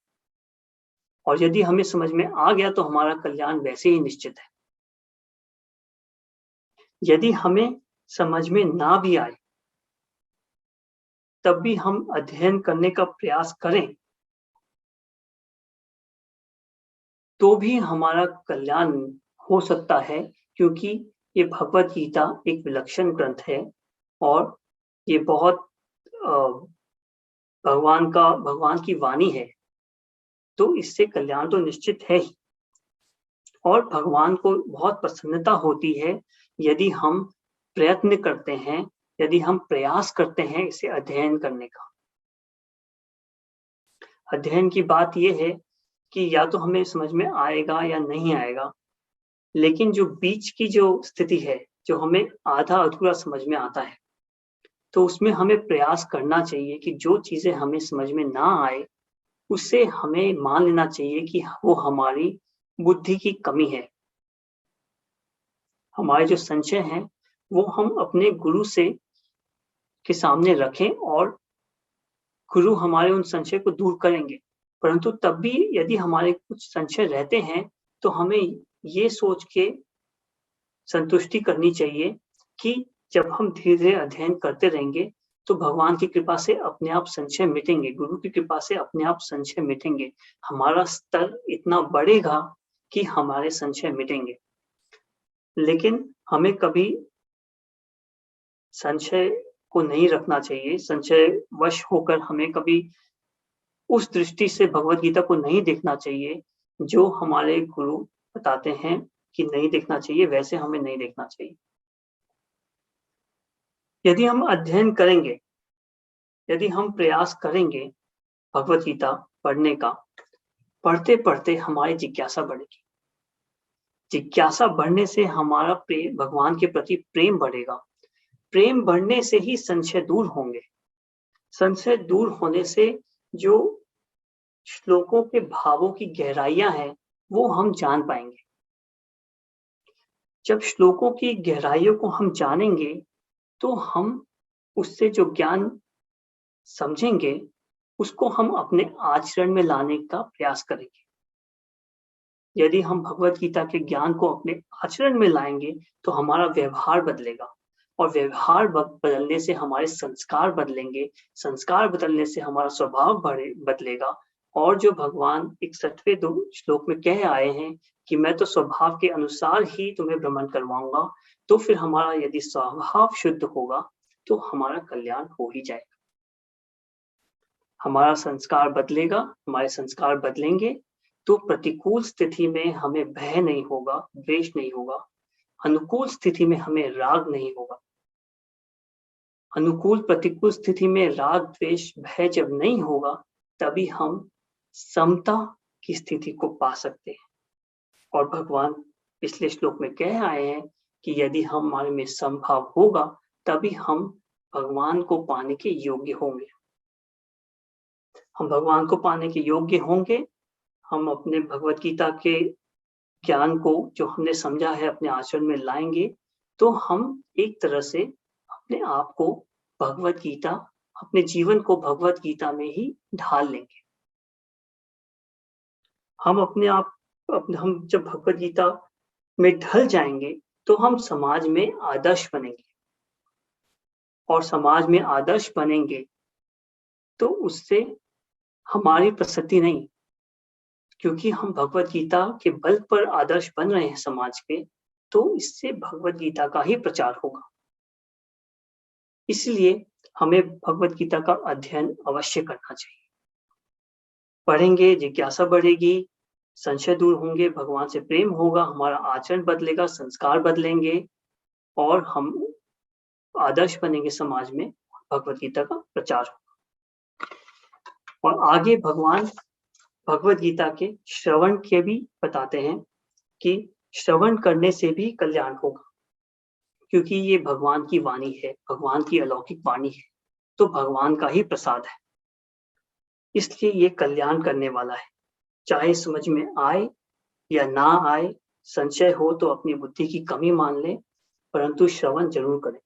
और यदि हमें समझ में आ गया तो हमारा कल्याण वैसे ही निश्चित है। यदि हमें समझ में ना भी आए तब भी हम अध्ययन करने का प्रयास करें तो भी हमारा कल्याण हो सकता है, क्योंकि ये भगवत गीता एक विलक्षण ग्रंथ है और ये बहुत भगवान की वाणी है, तो इससे कल्याण तो निश्चित है ही। और भगवान को बहुत प्रसन्नता होती है यदि हम प्रयत्न करते हैं, यदि हम प्रयास करते हैं इसे अध्ययन करने का। अध्ययन की बात ये है कि या तो हमें समझ में आएगा या नहीं आएगा, लेकिन जो बीच की जो स्थिति है, जो हमें आधा-अधूरा समझ में आता है, तो उसमें हमें प्रयास करना चाहिए कि जो चीज़ें हमें समझ में ना आए, उसे हमें मान लेना चाहिए कि वो हमारी बुद्धि की कमी है। हमारे जो संशय हैं, वो हम अपने गुरु से के सामने रखें और गुरु हमारे उन संशय को दूर करेंगे। परंतु तब भी यदि हमारे कुछ संशय रहते हैं, तो हमें ये सोच के संतुष्टि करनी चाहिए कि जब हम धीरे-धीरे अध्ययन करते रहेंगे, तो भगवान की कृपा से अपने आप संशय मिटेंगे, गुरु की कृपा से अपने आप संशय मिटेंगे। हमारा स्तर इतना बढ़ेगा कि हमारे संशय मिटेंगे। लेकिन हमें कभी संशय को नहीं रखना चाहिए, संशयवश होकर हमें कभी उस दृष्टि से भगवद गीता को नहीं देखना चाहिए, जो हमारे गुरु बताते हैं कि नहीं देखना चाहिए, वैसे हमें नहीं देखना चाहिए। यदि हम अध्ययन करेंगे, यदि हम प्रयास करेंगे भगवद गीता पढ़ने का, पढ़ते-पढ़ते हमारी जिज्ञासा बढ़ेगी। जिज्ञासा बढ़ने से हमारा भगवान के प्रति प्रेम बढ़ेगा। प्रेम बढ़ने से ही संशय दूर होंगे। संशय दूर होने से जो श्लोकों के भावों की गहराइयाँ हैं, वो हम जान पाएँगे। जब श्लोकों की गहराइयों को हम जानेंगे, तो हम उससे जो ज्ञान समझेंगे, उसको हम अपने आचरण में लाने का प्रयास करेंगे। यदि हम भगवद गीता के ज्ञान को अपने आचरण में लाएँगे, तो हमारा व्यवहार बदलेगा और व्यवहार बदलने से हमारे संस्कार बदलेंगे, संस्कार बदलने से हमारा स्वभाव बदलेगा और जो भगवान 61वें श्लोक में कह आए हैं कि मैं तो स्वभाव के अनुसार ही तुम्हें भ्रमण करवाऊँगा, तो फिर हमारा यदि स्वभाव शुद्ध होगा, तो हमारा कल्याण हो ही जाएगा। हमारा संस्कार बदलेगा, हमारे संस्कार बदलेंगे, तो प्रतिकूल स्थिति में हमें भय नहीं होगा, द्वेष नहीं होगा, अनुकूल स्थिति में हमें राग नहीं होगा। अनुकूल प्रतिकूल स्थिति में राग, द्वेष, भय जब नहीं होगा, तभी हम समता की स्थिति को पा सकते हैं। और भगवान पिछले श्लोक में कह आए हैं कि यदि हमारे में समभाव होगा, तभी हम भगवान को पाने के योग्य होंगे। हम भगवान को पाने के योग्य होंगे, हम अपने भगवद गीता के ज्ञान को जो हमने समझा है अपने आचरण में लाएँगे, तो हम एक तरह से अपने आप को भगवद गीता, अपने जीवन को भगवद गीता में ही ढाल लेंगे। हम जब भगवद गीता में ढल जाएँगे, तो हम समाज में आदर्श बनेंगे और समाज में आदर्श बनेंगे, तो उससे हमारी प्रसिद्धि नहीं, क्योंकि हम भगवद गीता के बल पर आदर्श बन रहे हैं समाज के, तो इससे भगवद गीता का ही प्रचार होगा। इसलिए हमें भगवद गीता का अध्ययन अवश्य करना चाहिए। पढ़ेंगे, जिज्ञासा बढ़ेगी, संशय दूर होंगे, भगवान से प्रेम होगा, हमारा आचरण बदलेगा, संस्कार बदलेंगे और हम आदर्श बनेंगे समाज में, भगवद गीता का प्रचार होगा। और आगे भगवान भगवद गीता के श्रवण के भी बताते हैं कि श्रवण करने से भी कल्याण होगा, क्योंकि ये भगवान की वाणी है, भगवान की अलौकिक वाणी है, तो भगवान का ही प्रसाद है। इसलिए ये कल्याण करने वाला है। चाहे समझ में आए या ना आए, संशय हो तो अपनी बुद्धि की कमी मान लें, परंतु श्रवण जरूर करें।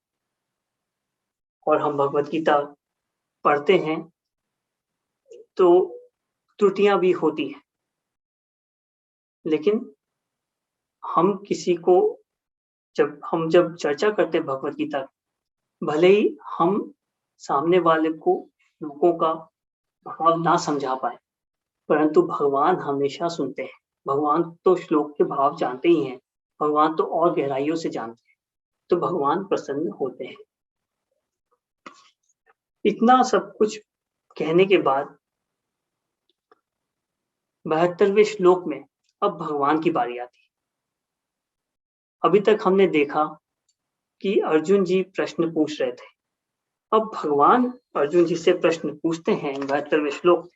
और हम भगवद गीता पढ़ते हैं, तो त्रुटियां भी होती हैं, लेकिन हम किसी को जब चर्चा करते हैं भगवद गीता, भले ही हम सामने वाले को लोगों का भाव ना समझा पाए, परंतु भगवान हमेशा सुनते हैं। भगवान तो श्लोक के भाव जानते ही हैं, भगवान तो और गहराइयों से जानते हैं, तो भगवान प्रसन्न होते हैं। इतना सब कुछ कहने के बाद 72वें श्लोक में अब भगवान की बारी आती है। अभी तक हमने देखा कि अर्जुन जी प्रश्न पूछ रहे थे। अब भगवान अर्जुन जी से प्रश्न पूछते हैं 72वें श्लोक,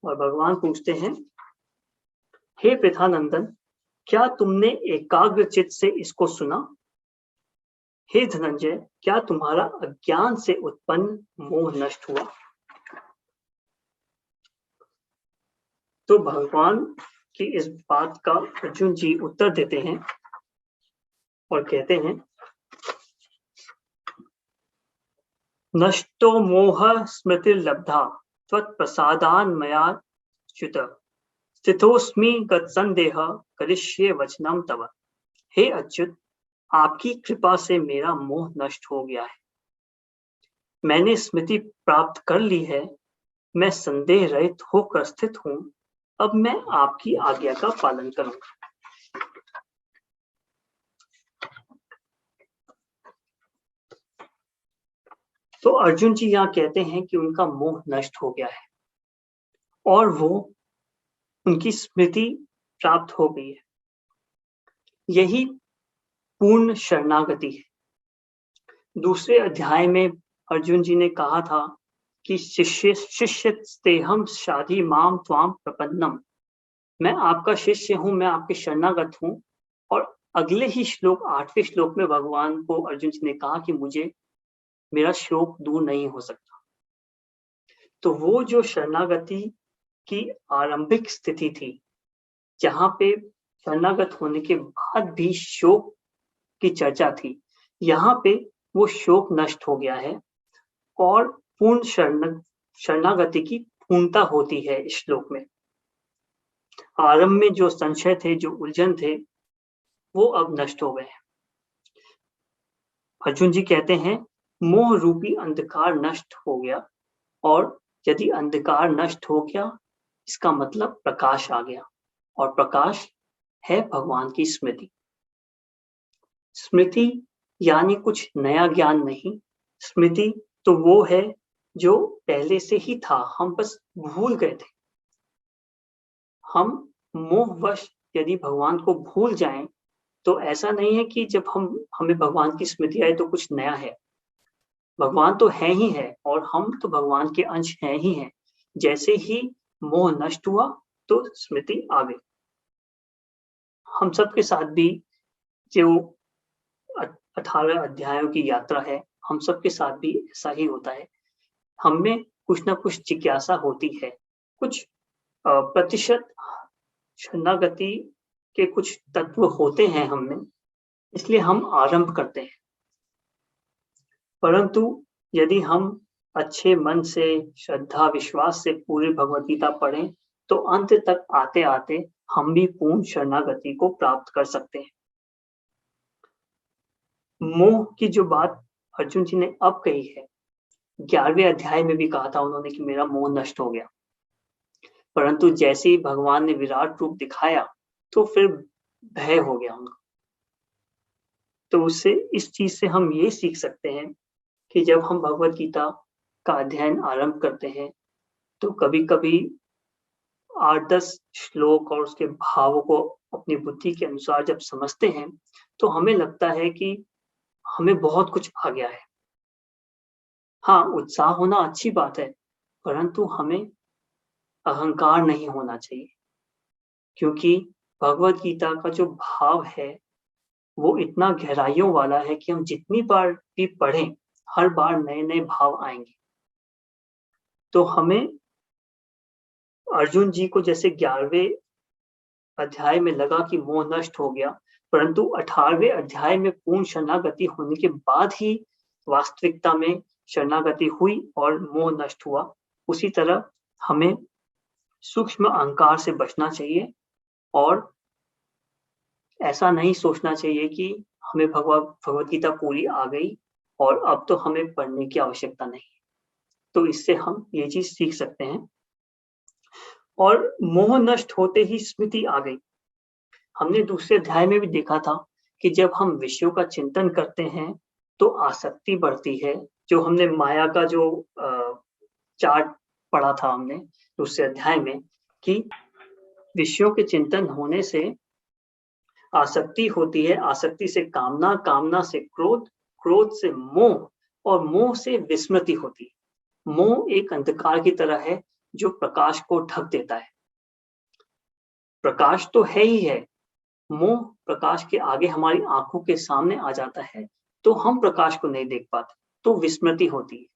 और भगवान पूछते हैं, हे पृथानंदन, क्या तुमने एकाग्र चित्त से इसको सुना? हे धनंजय, क्या तुम्हारा अज्ञान से उत्पन्न मोह नष्ट हुआ? तो भगवान की इस बात का अर्जुन जी उत्तर देते हैं और कहते हैं, नष्टो मोह स्मृतिर्लब्धा त्वत्प्रसादान् मया च्युत स्थितोस्मि गतसंदेह करिष्ये वचनम तव। हे अच्युत, आपकी कृपा से मेरा मोह नष्ट हो गया है, मैंने स्मृति प्राप्त कर ली है, मैं संदेह रहित होकर स्थित हूँ, अब मैं आपकी आज्ञा का पालन करूंगा। तो अर्जुन जी यहाँ कहते हैं कि उनका मोह नष्ट हो गया है और वो उनकी स्मृति प्राप्त हो गई है। यही पूर्ण शरणागति है। दूसरे अध्याय में अर्जुन जी ने कहा था कि शिष्यस्तेहं शाधि माम त्वाम प्रपन्नम, मैं आपका शिष्य हूं, मैं आपके शरणागत हूं। और अगले ही श्लोक 8वें श्लोक में भगवान को अर्जुन जी ने कहा कि मुझे मेरा शोक दूर नहीं हो सकता। तो वो जो शरणागति की आरंभिक स्थिति थी, जहां पे शरणागत होने के बाद भी शोक की चर्चा थी, यहाँ पे वो शोक नष्ट हो गया है और पूर्ण शरणागति की पूर्णता होती है इस श्लोक में। आरंभ में जो संशय थे, जो उलझन थे, वो अब नष्ट हो गए। अर्जुन जी कहते हैं, मोह रूपी अंधकार नष्ट हो गया, और यदि अंधकार नष्ट हो गया, इसका मतलब प्रकाश आ गया, और प्रकाश है भगवान की स्मृति। स्मृति यानी कुछ नया ज्ञान नहीं, स्मृति तो वो है जो पहले से ही था, हम बस भूल गए थे। हम मोहवश यदि भगवान को भूल जाएं, तो ऐसा नहीं है कि जब हमें भगवान की स्मृति आए तो कुछ नया है। भगवान तो है ही है और हम तो भगवान के अंश हैं ही हैं। जैसे ही मोह नष्ट हुआ तो स्मृति आ गई। हम सबके साथ भी जो 18 अध्यायों की यात्रा है, हम सबके साथ भी ऐसा ही होता है। हमें कुछ ना कुछ जिज्ञासा होती है, कुछ प्रतिशत शरणागति के कुछ तत्व होते हैं हम में, इसलिए हम आरंभ करते हैं। परंतु यदि हम अच्छे मन से, श्रद्धा विश्वास से पूरी भगवद गीता पढ़ें, तो अंत तक आते आते हम भी पूर्ण शरणागति को प्राप्त कर सकते हैं। मोह की जो बात अर्जुन जी ने अब कही है, 11वें अध्याय में भी कहा था उन्होंने कि मेरा मोह नष्ट हो गया, परंतु जैसे ही भगवान ने विराट रूप दिखाया तो फिर भय हो गया उनको। तो उससे, इस चीज से हम ये सीख सकते हैं कि जब हम भगवद गीता का अध्ययन आरंभ करते हैं, तो कभी कभी 8-10 श्लोक और उसके भावों को अपनी बुद्धि के अनुसार जब समझते हैं, तो हमें लगता है कि हमें बहुत कुछ आ गया है। हाँ, उत्साह होना अच्छी बात है, परंतु हमें अहंकार नहीं होना चाहिए, क्योंकि भगवद गीता का जो भाव है वो इतना गहराइयों वाला है कि हम जितनी बार भी पढ़ें, हर बार नए नए भाव आएंगे। तो हमें अर्जुन जी को जैसे 11वें अध्याय में लगा कि मोह नष्ट हो गया, परंतु 18वें अध्याय में पूर्ण शरणागति होने के बाद ही वास्तविकता में शरणागति हुई और मोह नष्ट हुआ। उसी तरह हमें सूक्ष्म अहंकार से बचना चाहिए और ऐसा नहीं सोचना चाहिए कि हमें भगवद गीता पूरी आ गई और अब तो हमें पढ़ने की आवश्यकता नहीं। तो इससे हम ये चीज सीख सकते हैं। और मोह नष्ट होते ही स्मृति आ गई। हमने दूसरे अध्याय में भी देखा था कि जब हम विषयों का चिंतन करते हैं तो आसक्ति बढ़ती है। जो हमने माया का जो चार्ट पढ़ा था हमने दूसरे अध्याय में, कि विषयों के चिंतन होने से आसक्ति होती है, आसक्ति से कामना, कामना से क्रोध, क्रोध से मोह और मोह से विस्मृति होती है। मोह एक अंधकार की तरह है जो प्रकाश को ढक देता है। प्रकाश तो है ही है, मोह प्रकाश के आगे हमारी आंखों के सामने आ जाता है तो हम प्रकाश को नहीं देख पाते, तो विस्मृति होती है।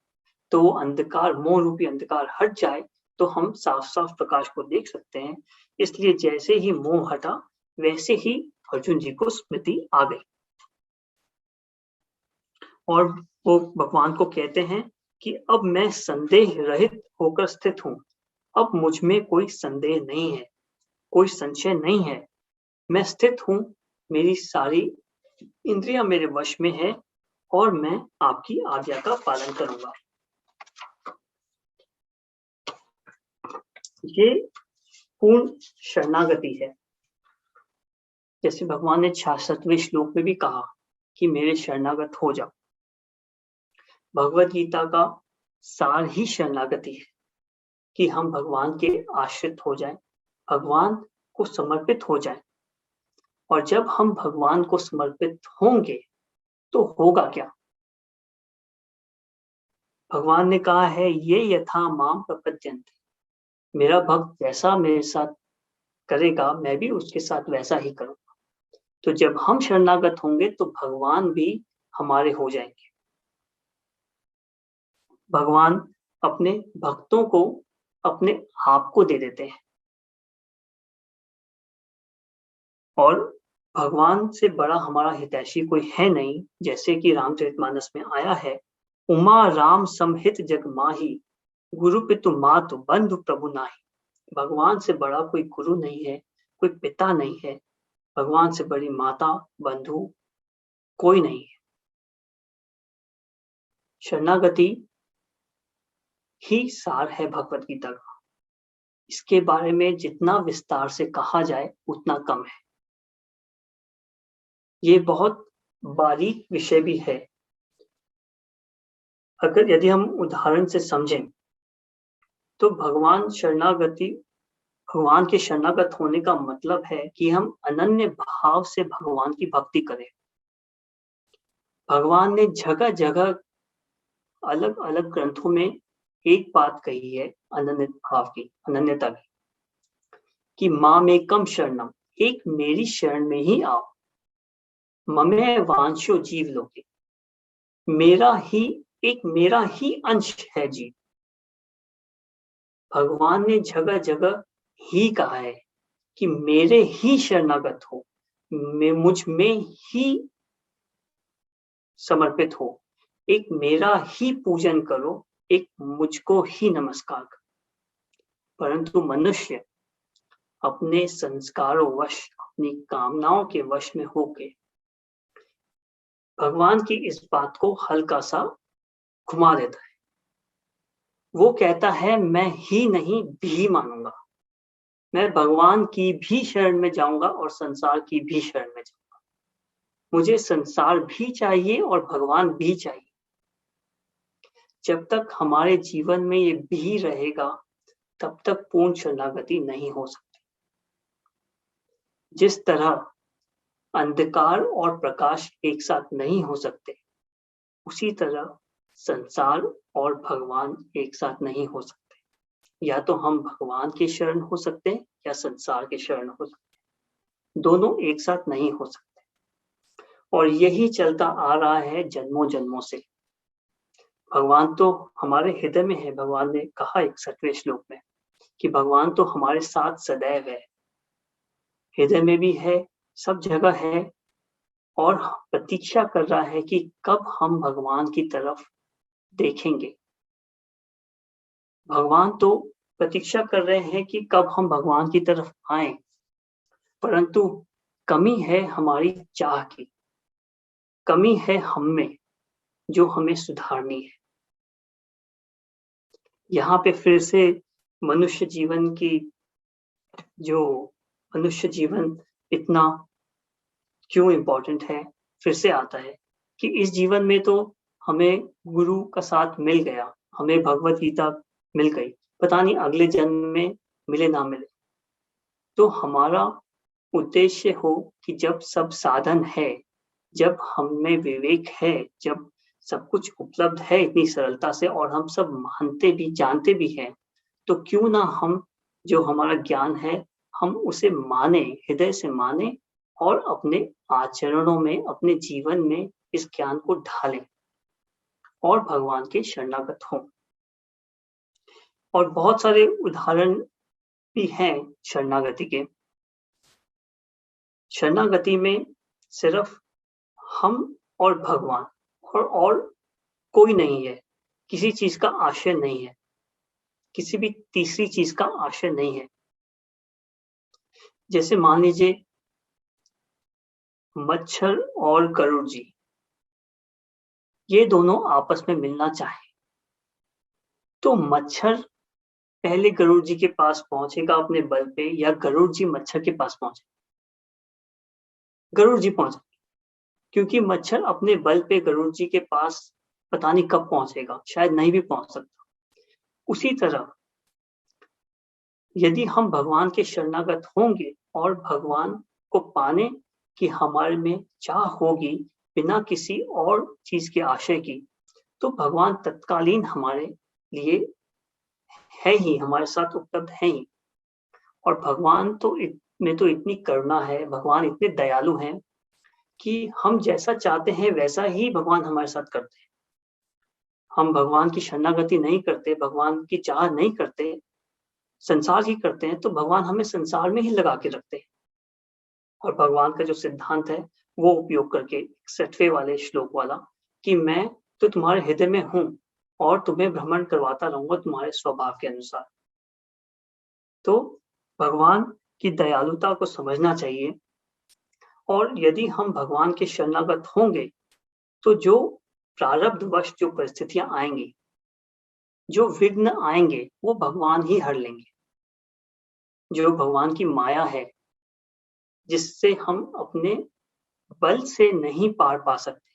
तो वो अंधकार, मोह रूपी अंधकार हट जाए तो हम साफ साफ प्रकाश को देख सकते हैं। इसलिए जैसे ही मोह हटा वैसे ही अर्जुन जी को स्मृति आ गई और वो भगवान को कहते हैं कि अब मैं संदेह रहित होकर स्थित हूं, अब मुझ में कोई संदेह नहीं है, कोई संशय नहीं है, मैं स्थित हूं, मेरी सारी इंद्रियां मेरे वश में है और मैं आपकी आज्ञा का पालन करूंगा। ये पूर्ण शरणागति है। जैसे भगवान ने 66वें श्लोक में भी कहा कि मेरे शरणागत हो जाओ। भगवत गीता का सार ही शरणागति है कि हम भगवान के आश्रित हो जाएं, भगवान को समर्पित हो जाएं। और जब हम भगवान को समर्पित होंगे तो होगा क्या? भगवान ने कहा है, ये यथा माम प्रपद्यन्ते, मेरा भक्त जैसा मेरे साथ करेगा मैं भी उसके साथ वैसा ही करूंगा। तो जब हम शरणागत होंगे तो भगवान भी हमारे हो जाएंगे। भगवान अपने भक्तों को अपने आप को दे देते हैं और भगवान से बड़ा हमारा हितैषी कोई है नहीं। जैसे कि रामचरितमानस में आया है, उमा राम समहित जग माही, गुरु पितु मातु बंधु प्रभु नाही। भगवान से बड़ा कोई गुरु नहीं है, कोई पिता नहीं है, भगवान से बड़ी माता बंधु कोई नहीं है। शरणागति ही सार है भगवत गीता का। इसके बारे में जितना विस्तार से कहा जाए उतना कम है। ये बहुत बारीक विषय भी है। अगर यदि हम उदाहरण से समझें तो भगवान के शरणागत होने का मतलब है कि हम अनन्य भाव से भगवान की भक्ति करें। भगवान ने जगह जगह अलग अलग ग्रंथों में एक बात कही है अनन्य भाव की, अनन्यता की, कि मामेकम शरणम, एक मेरी शरण में ही आओ, ममे वांशो जीव लोके, मेरा ही अंश है जीव। भगवान ने जगह जगह ही कहा है कि मेरे ही शरणागत हो, मुझ में ही समर्पित हो, एक मेरा ही पूजन करो, एक मुझको ही नमस्कार करो। परंतु मनुष्य अपने संस्कारों वश, अपनी कामनाओं के वश में होके भगवान की इस बात को हल्का सा घुमा देता है। वो कहता है मैं ही नहीं भी मानूंगा, मैं भगवान की भी शरण में जाऊंगा और संसार की भी शरण में जाऊंगा। मुझे संसार भी चाहिए और भगवान भी चाहिए। जब तक हमारे जीवन में ये भी रहेगा तब तक पूर्ण शरणागति नहीं हो सकती। जिस तरह अंधकार और प्रकाश एक साथ नहीं हो सकते, उसी तरह संसार और भगवान एक साथ नहीं हो सकते। या तो हम भगवान के शरण हो सकते हैं या संसार के शरण हो सकते हैं, दोनों एक साथ नहीं हो सकते। और यही चलता आ रहा है जन्मों जन्मों से। भगवान तो हमारे हृदय में है। भगवान ने कहा 61वें श्लोक में कि भगवान तो हमारे साथ सदैव है, हृदय में भी है, सब जगह है और प्रतीक्षा कर रहा है कि कब हम भगवान की तरफ देखेंगे। भगवान तो प्रतीक्षा कर रहे हैं कि कब हम भगवान की तरफ आए, परंतु कमी है हमारी चाह की, कमी है हम में जो हमें सुधारनी है। यहाँ पे फिर से मनुष्य जीवन इतना क्यों इम्पोर्टेंट है फिर से आता है कि इस जीवन में तो हमें गुरु का साथ मिल गया, हमें भगवत गीता मिल गई, पता नहीं अगले जन्म में मिले ना मिले। तो हमारा उद्देश्य हो कि जब सब साधन है, जब हम में विवेक है, जब सब कुछ उपलब्ध है इतनी सरलता से और हम सब मानते भी जानते भी हैं, तो क्यों ना हम जो हमारा ज्ञान है हम उसे माने, हृदय से माने और अपने आचरणों में, अपने जीवन में इस ज्ञान को ढालें और भगवान के शरणागत हों। और बहुत सारे उदाहरण भी हैं शरणागति के। शरणागति में सिर्फ हम और भगवान और कोई नहीं है, किसी चीज का आश्रय नहीं है, किसी भी तीसरी चीज का आश्रय नहीं है। जैसे मान लीजिए मच्छर और गरुड़ जी, ये दोनों आपस में मिलना चाहे तो मच्छर पहले गरुड़ जी के पास पहुंचेगा अपने बल पे, या गरुड़ जी मच्छर के पास पहुंचे? गरुड़ जी पहुंचे, क्योंकि मच्छर अपने बल पे गरुड़ जी के पास पता नहीं कब पहुंचेगा, शायद नहीं भी पहुंच सकता। उसी तरह यदि हम भगवान के शरणागत होंगे और भगवान को पाने की हमारे में चाह होगी बिना किसी और चीज के आशय की, तो भगवान तत्कालीन हमारे लिए है ही, हमारे साथ उपलब्ध है ही। और भगवान तो में तो इतनी करुणा है, भगवान इतने दयालु हैं कि हम जैसा चाहते हैं वैसा ही भगवान हमारे साथ करते हैं। हम भगवान की शरणागति नहीं करते, भगवान की चाह नहीं करते, संसार ही करते हैं, तो भगवान हमें संसार में ही लगा के रखते हैं। और भगवान का जो सिद्धांत है वो उपयोग करके 61वें वाले श्लोक वाला कि मैं तो तुम्हारे हृदय में हूं और तुम्हें भ्रमण करवाता रहूंगा तुम्हारे स्वभाव के अनुसार। तो भगवान की दयालुता को समझना चाहिए। और यदि हम भगवान के शरणागत होंगे तो जो प्रारब्धवश जो परिस्थितियां आएंगी, जो विघ्न आएंगे, वो भगवान ही हर लेंगे। जो भगवान की माया है जिससे हम अपने बल से नहीं पार पा सकते,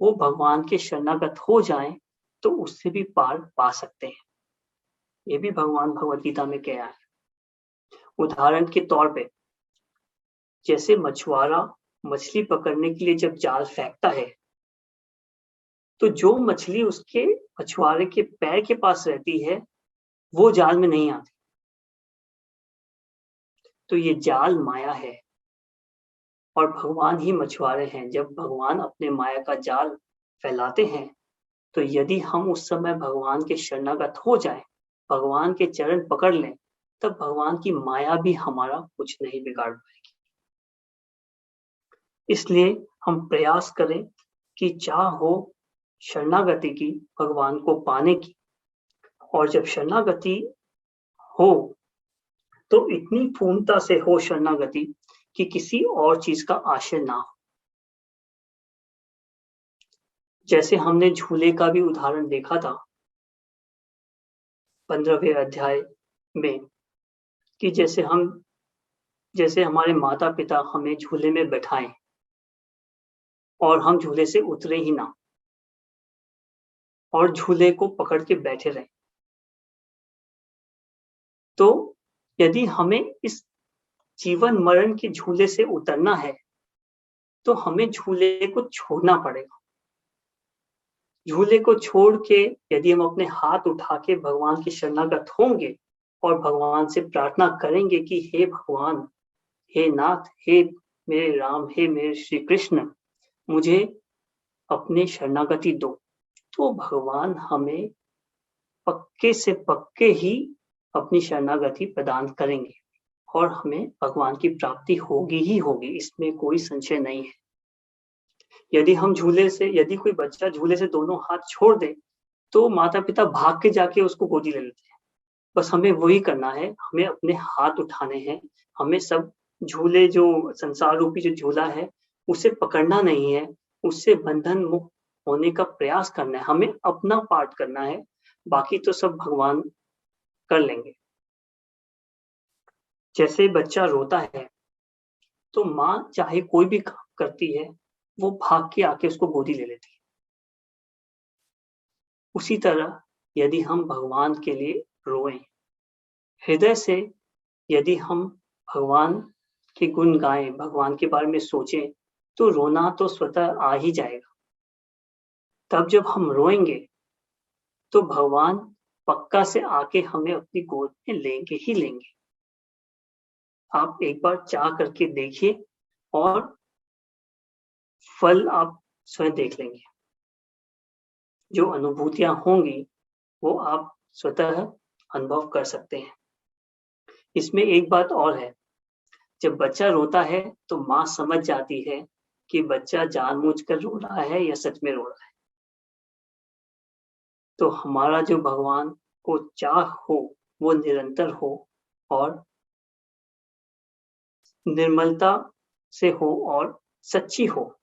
वो भगवान के शरणागत हो जाएं तो उससे भी पार पा सकते हैं। ये भी भगवान भगवद गीता में कहा है। उदाहरण के तौर पे जैसे मछुआरा मछली पकड़ने के लिए जब जाल फेंकता है, तो जो मछली उसके मछुआरे के पैर के पास रहती है वो जाल में नहीं आती। तो ये जाल माया है और भगवान ही मछुआरे हैं। जब भगवान अपने माया का जाल फैलाते हैं, तो यदि हम उस समय भगवान के शरणागत हो जाएं, भगवान के चरण पकड़ लें, तब भगवान की माया भी हमारा कुछ नहीं बिगाड़ पाएगी। इसलिए हम प्रयास करें कि चाह हो शरणागति की, भगवान को पाने की। और जब शरणागति हो तो इतनी पूर्णता से हो शरणागति कि किसी और चीज का आश्रय ना हो। जैसे हमने झूले का भी उदाहरण देखा था 15वें अध्याय में कि जैसे हमारे माता पिता हमें झूले में बैठाएं और हम झूले से उतरे ही ना और झूले को पकड़ के बैठे रहें, तो यदि हमें इस जीवन मरण के झूले से उतरना है तो हमें झूले को छोड़ना पड़ेगा। झूले को छोड़ के यदि हम अपने हाथ उठा के भगवान की शरणागत होंगे और भगवान से प्रार्थना करेंगे कि हे भगवान, हे नाथ, हे मेरे राम, हे मेरे श्री कृष्ण, मुझे अपनी शरणागति दो, तो भगवान हमें पक्के से पक्के ही अपनी शरणागति प्रदान करेंगे और हमें भगवान की प्राप्ति होगी ही होगी, इसमें कोई संशय नहीं है। यदि कोई बच्चा झूले से दोनों हाथ छोड़ दे तो माता पिता भाग के जाके उसको गोदी ले लेते हैं। बस हमें वही करना है, हमें अपने हाथ उठाने हैं, हमें सब झूले जो संसार रूपी जो झूला है उसे पकड़ना नहीं है, उससे बंधन मुक्त होने का प्रयास करना है, हमें अपना पार्ट करना है, बाकी तो सब भगवान कर लेंगे। जैसे बच्चा रोता है तो माँ चाहे कोई भी काम करती है वो भाग के आके उसको गोदी ले लेती है। उसी तरह यदि हम भगवान के लिए रोएं हृदय से, यदि हम भगवान के गुण गाएं, भगवान के बारे में सोचें, तो रोना तो स्वतः आ ही जाएगा। तब जब हम रोएंगे तो भगवान पक्का से आके हमें अपनी गोद में लेंगे ही लेंगे। आप एक बार चाह करके देखिए और फल आप स्वयं देख लेंगे। जो अनुभूतियां होंगी वो आप स्वतः अनुभव कर सकते हैं। इसमें एक बात और है, जब बच्चा रोता है तो माँ समझ जाती है कि बच्चा जानबूझकर रो रहा है या सच में रो रहा है। तो हमारा जो भगवान को चाह हो वो निरंतर हो और निर्मलता से हो और सच्ची हो।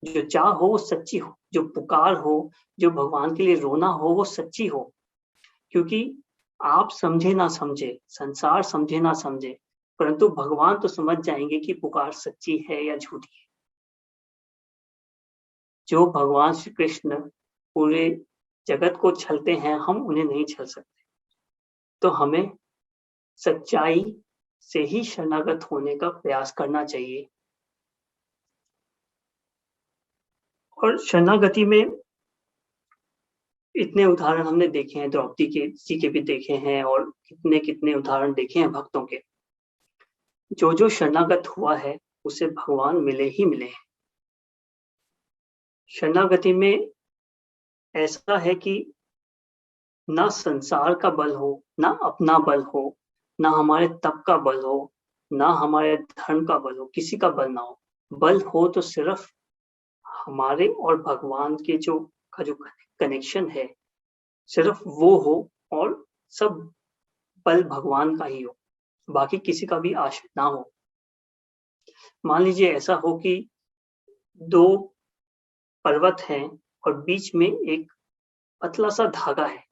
जो चाह हो वो सच्ची हो, जो पुकार हो, जो भगवान के लिए रोना हो वो सच्ची हो। क्योंकि आप समझे ना समझे, संसार समझे ना समझे, परंतु भगवान तो समझ जाएंगे कि पुकार सच्ची है या झूठी है। जो भगवान श्री कृष्ण पूरे जगत को छलते हैं, हम उन्हें नहीं छल सकते। तो हमें सच्चाई से ही शरणागत होने का प्रयास करना चाहिए। और शरणागति में इतने उदाहरण हमने देखे हैं, द्रौपदी के जी के भी देखे हैं और कितने उदाहरण देखे हैं भक्तों के। जो जो शरणागत हुआ है उसे भगवान मिले ही मिले हैं। शरणागति में ऐसा है कि ना संसार का बल हो, ना अपना बल हो, ना हमारे तप का बल हो, ना हमारे धर्म का बल हो, किसी का बल ना हो। बल हो तो सिर्फ हमारे और भगवान के जो कनेक्शन है, सिर्फ वो हो और सब बल भगवान का ही हो, बाकी किसी का भी आश्रित ना हो। मान लीजिए ऐसा हो कि दो पर्वत हैं और बीच में एक पतला सा धागा है।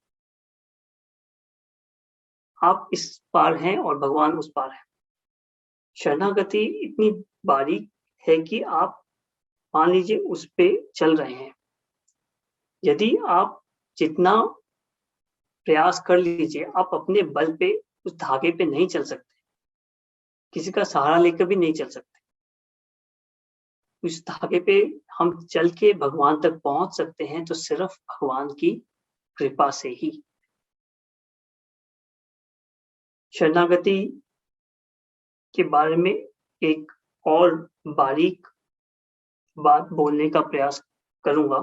आप इस पार हैं और भगवान उस पार है। शरणागति इतनी बारीक है कि आप मान लीजिए उस पे चल रहे हैं। यदि आप जितना प्रयास कर लीजिए, आप अपने बल पे उस धागे पे नहीं चल सकते, किसी का सहारा लेकर भी नहीं चल सकते। उस धागे पे हम चल के भगवान तक पहुंच सकते हैं तो सिर्फ भगवान की कृपा से ही। शरणागति के बारे में एक और बारीक बात बोलने का प्रयास करूंगा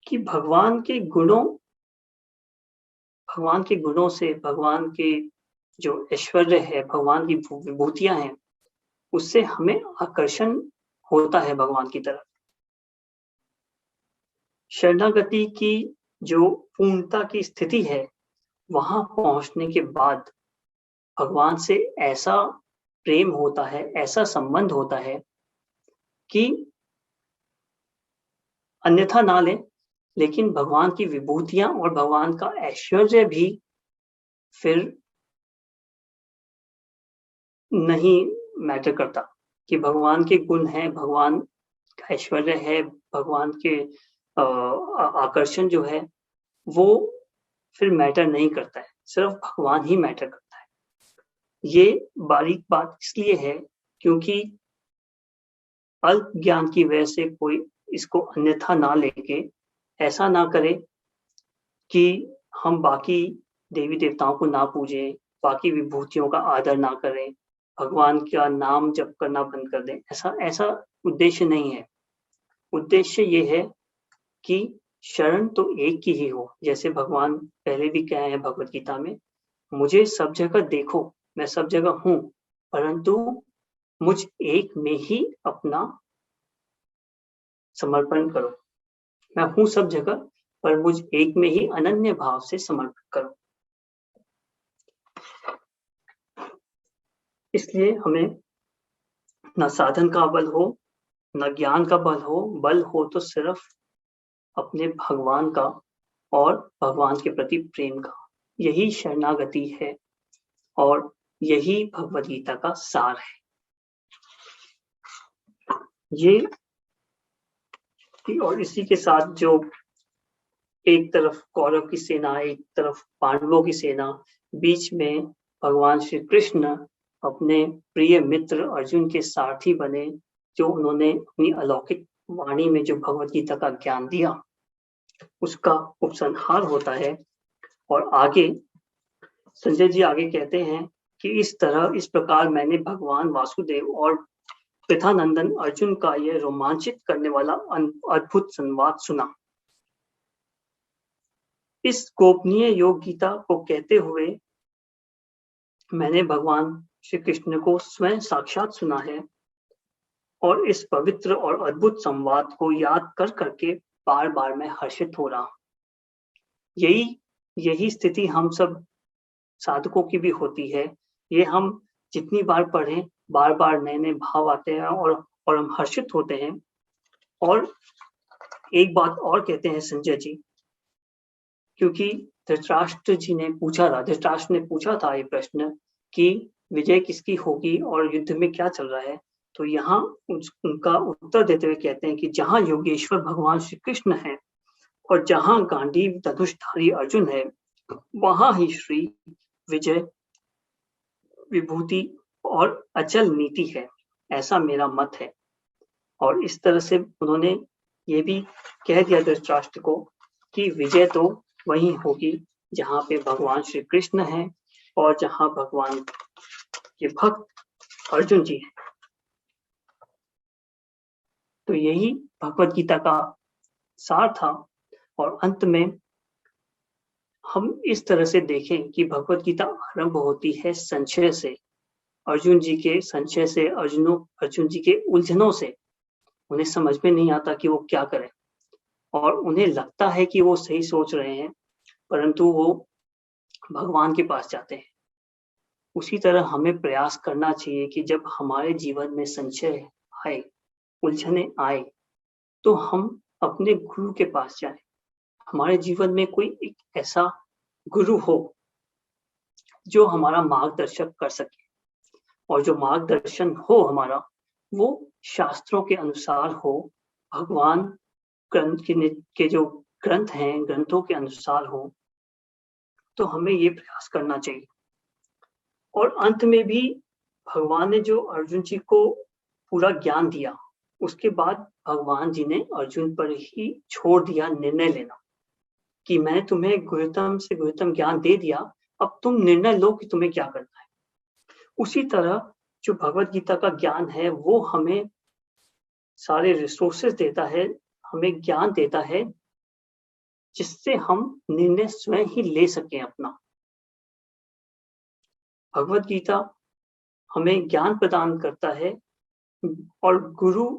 कि भगवान के गुणों से, भगवान के जो ऐश्वर्य है, भगवान की विभूतियां हैं, उससे हमें आकर्षण होता है भगवान की तरफ। शरणागति की जो पूर्णता की स्थिति है, वहां पहुंचने के बाद भगवान से ऐसा प्रेम होता है, ऐसा संबंध होता है कि अन्यथा ना ले, लेकिन भगवान की विभूतियां और भगवान का ऐश्वर्य भी फिर नहीं मैटर करता कि भगवान के गुण हैं, भगवान का ऐश्वर्य है, भगवान के आकर्षण जो है वो फिर मैटर नहीं करता है, सिर्फ भगवान ही मैटर करता है। ये बारीक बात इसलिए है क्योंकि अल्प ज्ञान की वजह से कोई इसको अन्यथा ना लेके ऐसा ना करे कि हम बाकी देवी देवताओं को ना पूजें, बाकी विभूतियों का आदर ना करें, भगवान का नाम जप करना बंद कर दें। ऐसा उद्देश्य नहीं है। उद्देश्य ये है कि शरण तो एक की ही हो। जैसे भगवान पहले भी कहे हैं भगवत गीता में, मुझे सब जगह देखो, मैं सब जगह हूं, परंतु मुझ एक में ही अपना समर्पण करो। मैं हूं सब जगह, पर मुझ एक में ही अनन्य भाव से समर्पण करो। इसलिए हमें न साधन का बल हो, न ज्ञान का बल हो तो सिर्फ अपने भगवान का और भगवान के प्रति प्रेम का। यही शरणागति है और यही भगवद गीता का सार है। ये और इसी के साथ जो एक तरफ कौरव की सेना, एक तरफ पांडवों की सेना, बीच में भगवान श्री कृष्ण अपने प्रिय मित्र अर्जुन के सारथी बने, जो उन्होंने अपनी अलौकिक वाणी में जो भगवत गीता का ज्ञान दिया उसका उपसंहार होता है। और आगे संजय जी आगे कहते हैं कि इस प्रकार मैंने भगवान वासुदेव और प्रथानंदन अर्जुन का यह रोमांचित करने वाला अद्भुत संवाद सुना। इस गोपनीय योग गीता को कहते हुए मैंने भगवान श्री कृष्ण को स्वयं साक्षात सुना है, और इस पवित्र और अद्भुत संवाद को याद कर करके बार बार मैं हर्षित हो रहा। यही स्थिति हम सब साधकों की भी होती है। ये हम जितनी बार पढ़ें बार बार नए नए भाव आते हैं और हम हर्षित होते हैं। और एक बात और कहते हैं संजय जी, क्योंकि धृतराष्ट्र ने पूछा था ये प्रश्न कि विजय किसकी होगी और युद्ध में क्या चल रहा है, तो यहाँ उनका उत्तर देते हुए कहते हैं कि जहाँ योगेश्वर भगवान श्री कृष्ण है और जहाँ गांडीव धनुषधारी अर्जुन है, वहां ही श्री विजय विभूति और अचल नीति है, ऐसा मेरा मत है। और इस तरह से उन्होंने ये भी कह दिया धृतराष्ट्र को कि विजय तो वही होगी जहाँ पे भगवान श्री कृष्ण है और जहाँ भगवान के भक्त अर्जुन जी हैं। तो यही भगवत गीता का सार था। और अंत में हम इस तरह से देखें कि भगवत गीता आरंभ होती है संशय से, अर्जुन जी के संशय से, अर्जुन जी के उलझनों से। उन्हें समझ में नहीं आता कि वो क्या करें, और उन्हें लगता है कि वो सही सोच रहे हैं, परंतु वो भगवान के पास जाते हैं। उसी तरह हमें प्रयास करना चाहिए कि जब हमारे जीवन में संशय आए, उलझने आए, तो हम अपने गुरु के पास जाएं। हमारे जीवन में कोई एक ऐसा गुरु हो जो हमारा मार्गदर्शक कर सके, और जो मार्गदर्शन हो हमारा वो शास्त्रों के अनुसार हो, भगवान के जो ग्रंथ हैं ग्रंथों के अनुसार हो। तो हमें ये प्रयास करना चाहिए। और अंत में भी भगवान ने जो अर्जुन जी को पूरा ज्ञान दिया, उसके बाद भगवान जी ने अर्जुन पर ही छोड़ दिया निर्णय लेना कि मैंने तुम्हें गुरुतम से गुरुतम ज्ञान दे दिया, अब तुम निर्णय लो कि तुम्हें क्या करना है। उसी तरह जो भगवत गीता का ज्ञान है वो हमें सारे रिसोर्सेज देता है, हमें ज्ञान देता है, जिससे हम निर्णय स्वयं ही ले सकें अपना। भगवत गीता हमें ज्ञान प्रदान करता है, और गुरु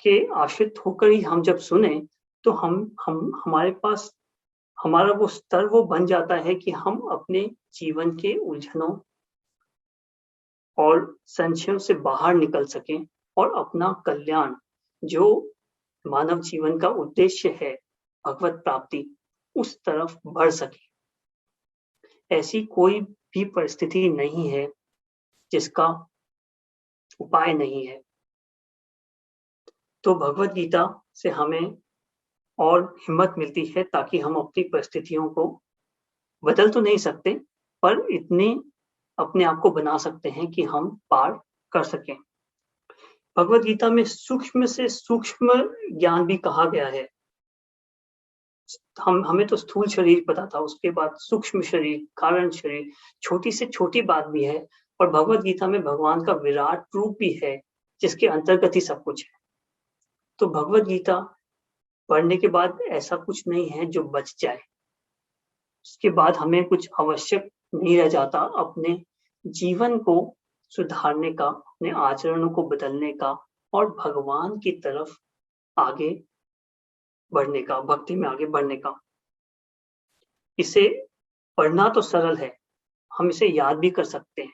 के आश्रित होकर ही हम जब सुने तो हम हमारे पास हमारा वो स्तर वो बन जाता है कि हम अपने जीवन के उलझनों और संशयों से बाहर निकल सकें और अपना कल्याण, जो मानव जीवन का उद्देश्य है भगवत प्राप्ति, उस तरफ बढ़ सके। ऐसी कोई भी परिस्थिति नहीं है जिसका उपाय नहीं है। तो भगवत गीता से हमें और हिम्मत मिलती है, ताकि हम अपनी परिस्थितियों को बदल तो नहीं सकते, पर इतने अपने आप को बना सकते हैं कि हम पार कर सकें। भगवत गीता में सूक्ष्म से सूक्ष्म ज्ञान भी कहा गया है। हमें तो स्थूल शरीर पता था, उसके बाद सूक्ष्म शरीर, कारण शरीर, छोटी से छोटी बात भी है। और भगवत गीता में भगवान का विराट रूप भी है, जिसके अंतर्गत ही सब कुछ है। तो भगवत गीता पढ़ने के बाद ऐसा कुछ नहीं है जो बच जाए। उसके बाद हमें कुछ आवश्यक नहीं रह जाता अपने जीवन को सुधारने का, अपने आचरणों को बदलने का, और भगवान की तरफ आगे बढ़ने का, भक्ति में आगे बढ़ने का। इसे पढ़ना तो सरल है, हम इसे याद भी कर सकते हैं,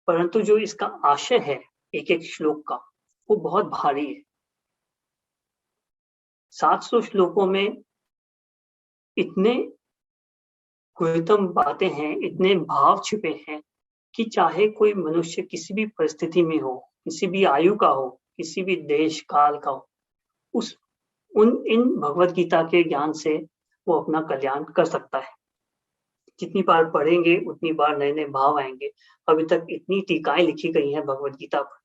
परंतु जो इसका आशय है एक एक श्लोक का, वो बहुत भारी है। 700 श्लोकों में इतने गुरुतम बातें हैं, इतने भाव छिपे हैं कि चाहे कोई मनुष्य किसी भी परिस्थिति में हो, किसी भी आयु का हो, किसी भी देश काल का हो, इन भगवत गीता के ज्ञान से वो अपना कल्याण कर सकता है। जितनी बार पढ़ेंगे उतनी बार नए नए भाव आएंगे। अभी तक इतनी टीकाएं लिखी गई हैं भगवत गीता पर,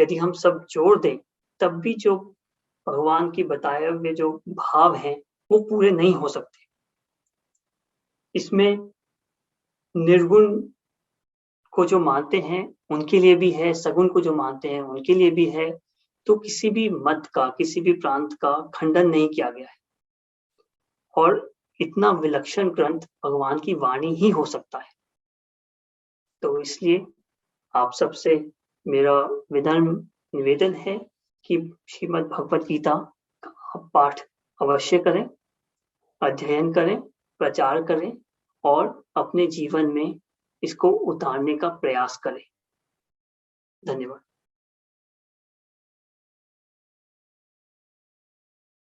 यदि हम सब जोड़ दें तब भी जो भगवान की बताए हुए जो भाव हैं वो पूरे नहीं हो सकते। इसमें निर्गुण को जो मानते हैं उनके लिए भी है, सगुण को जो मानते हैं उनके लिए भी है। तो किसी भी मत का, किसी भी प्रांत का खंडन नहीं किया गया है। और इतना विलक्षण ग्रंथ भगवान की वाणी ही हो सकता है। तो इसलिए आप सबसे मेरा विनम्र निवेदन है कि श्रीमद् भगवत गीता का आप पाठ अवश्य करें, अध्ययन करें, प्रचार करें और अपने जीवन में इसको उतारने का प्रयास करें। धन्यवाद।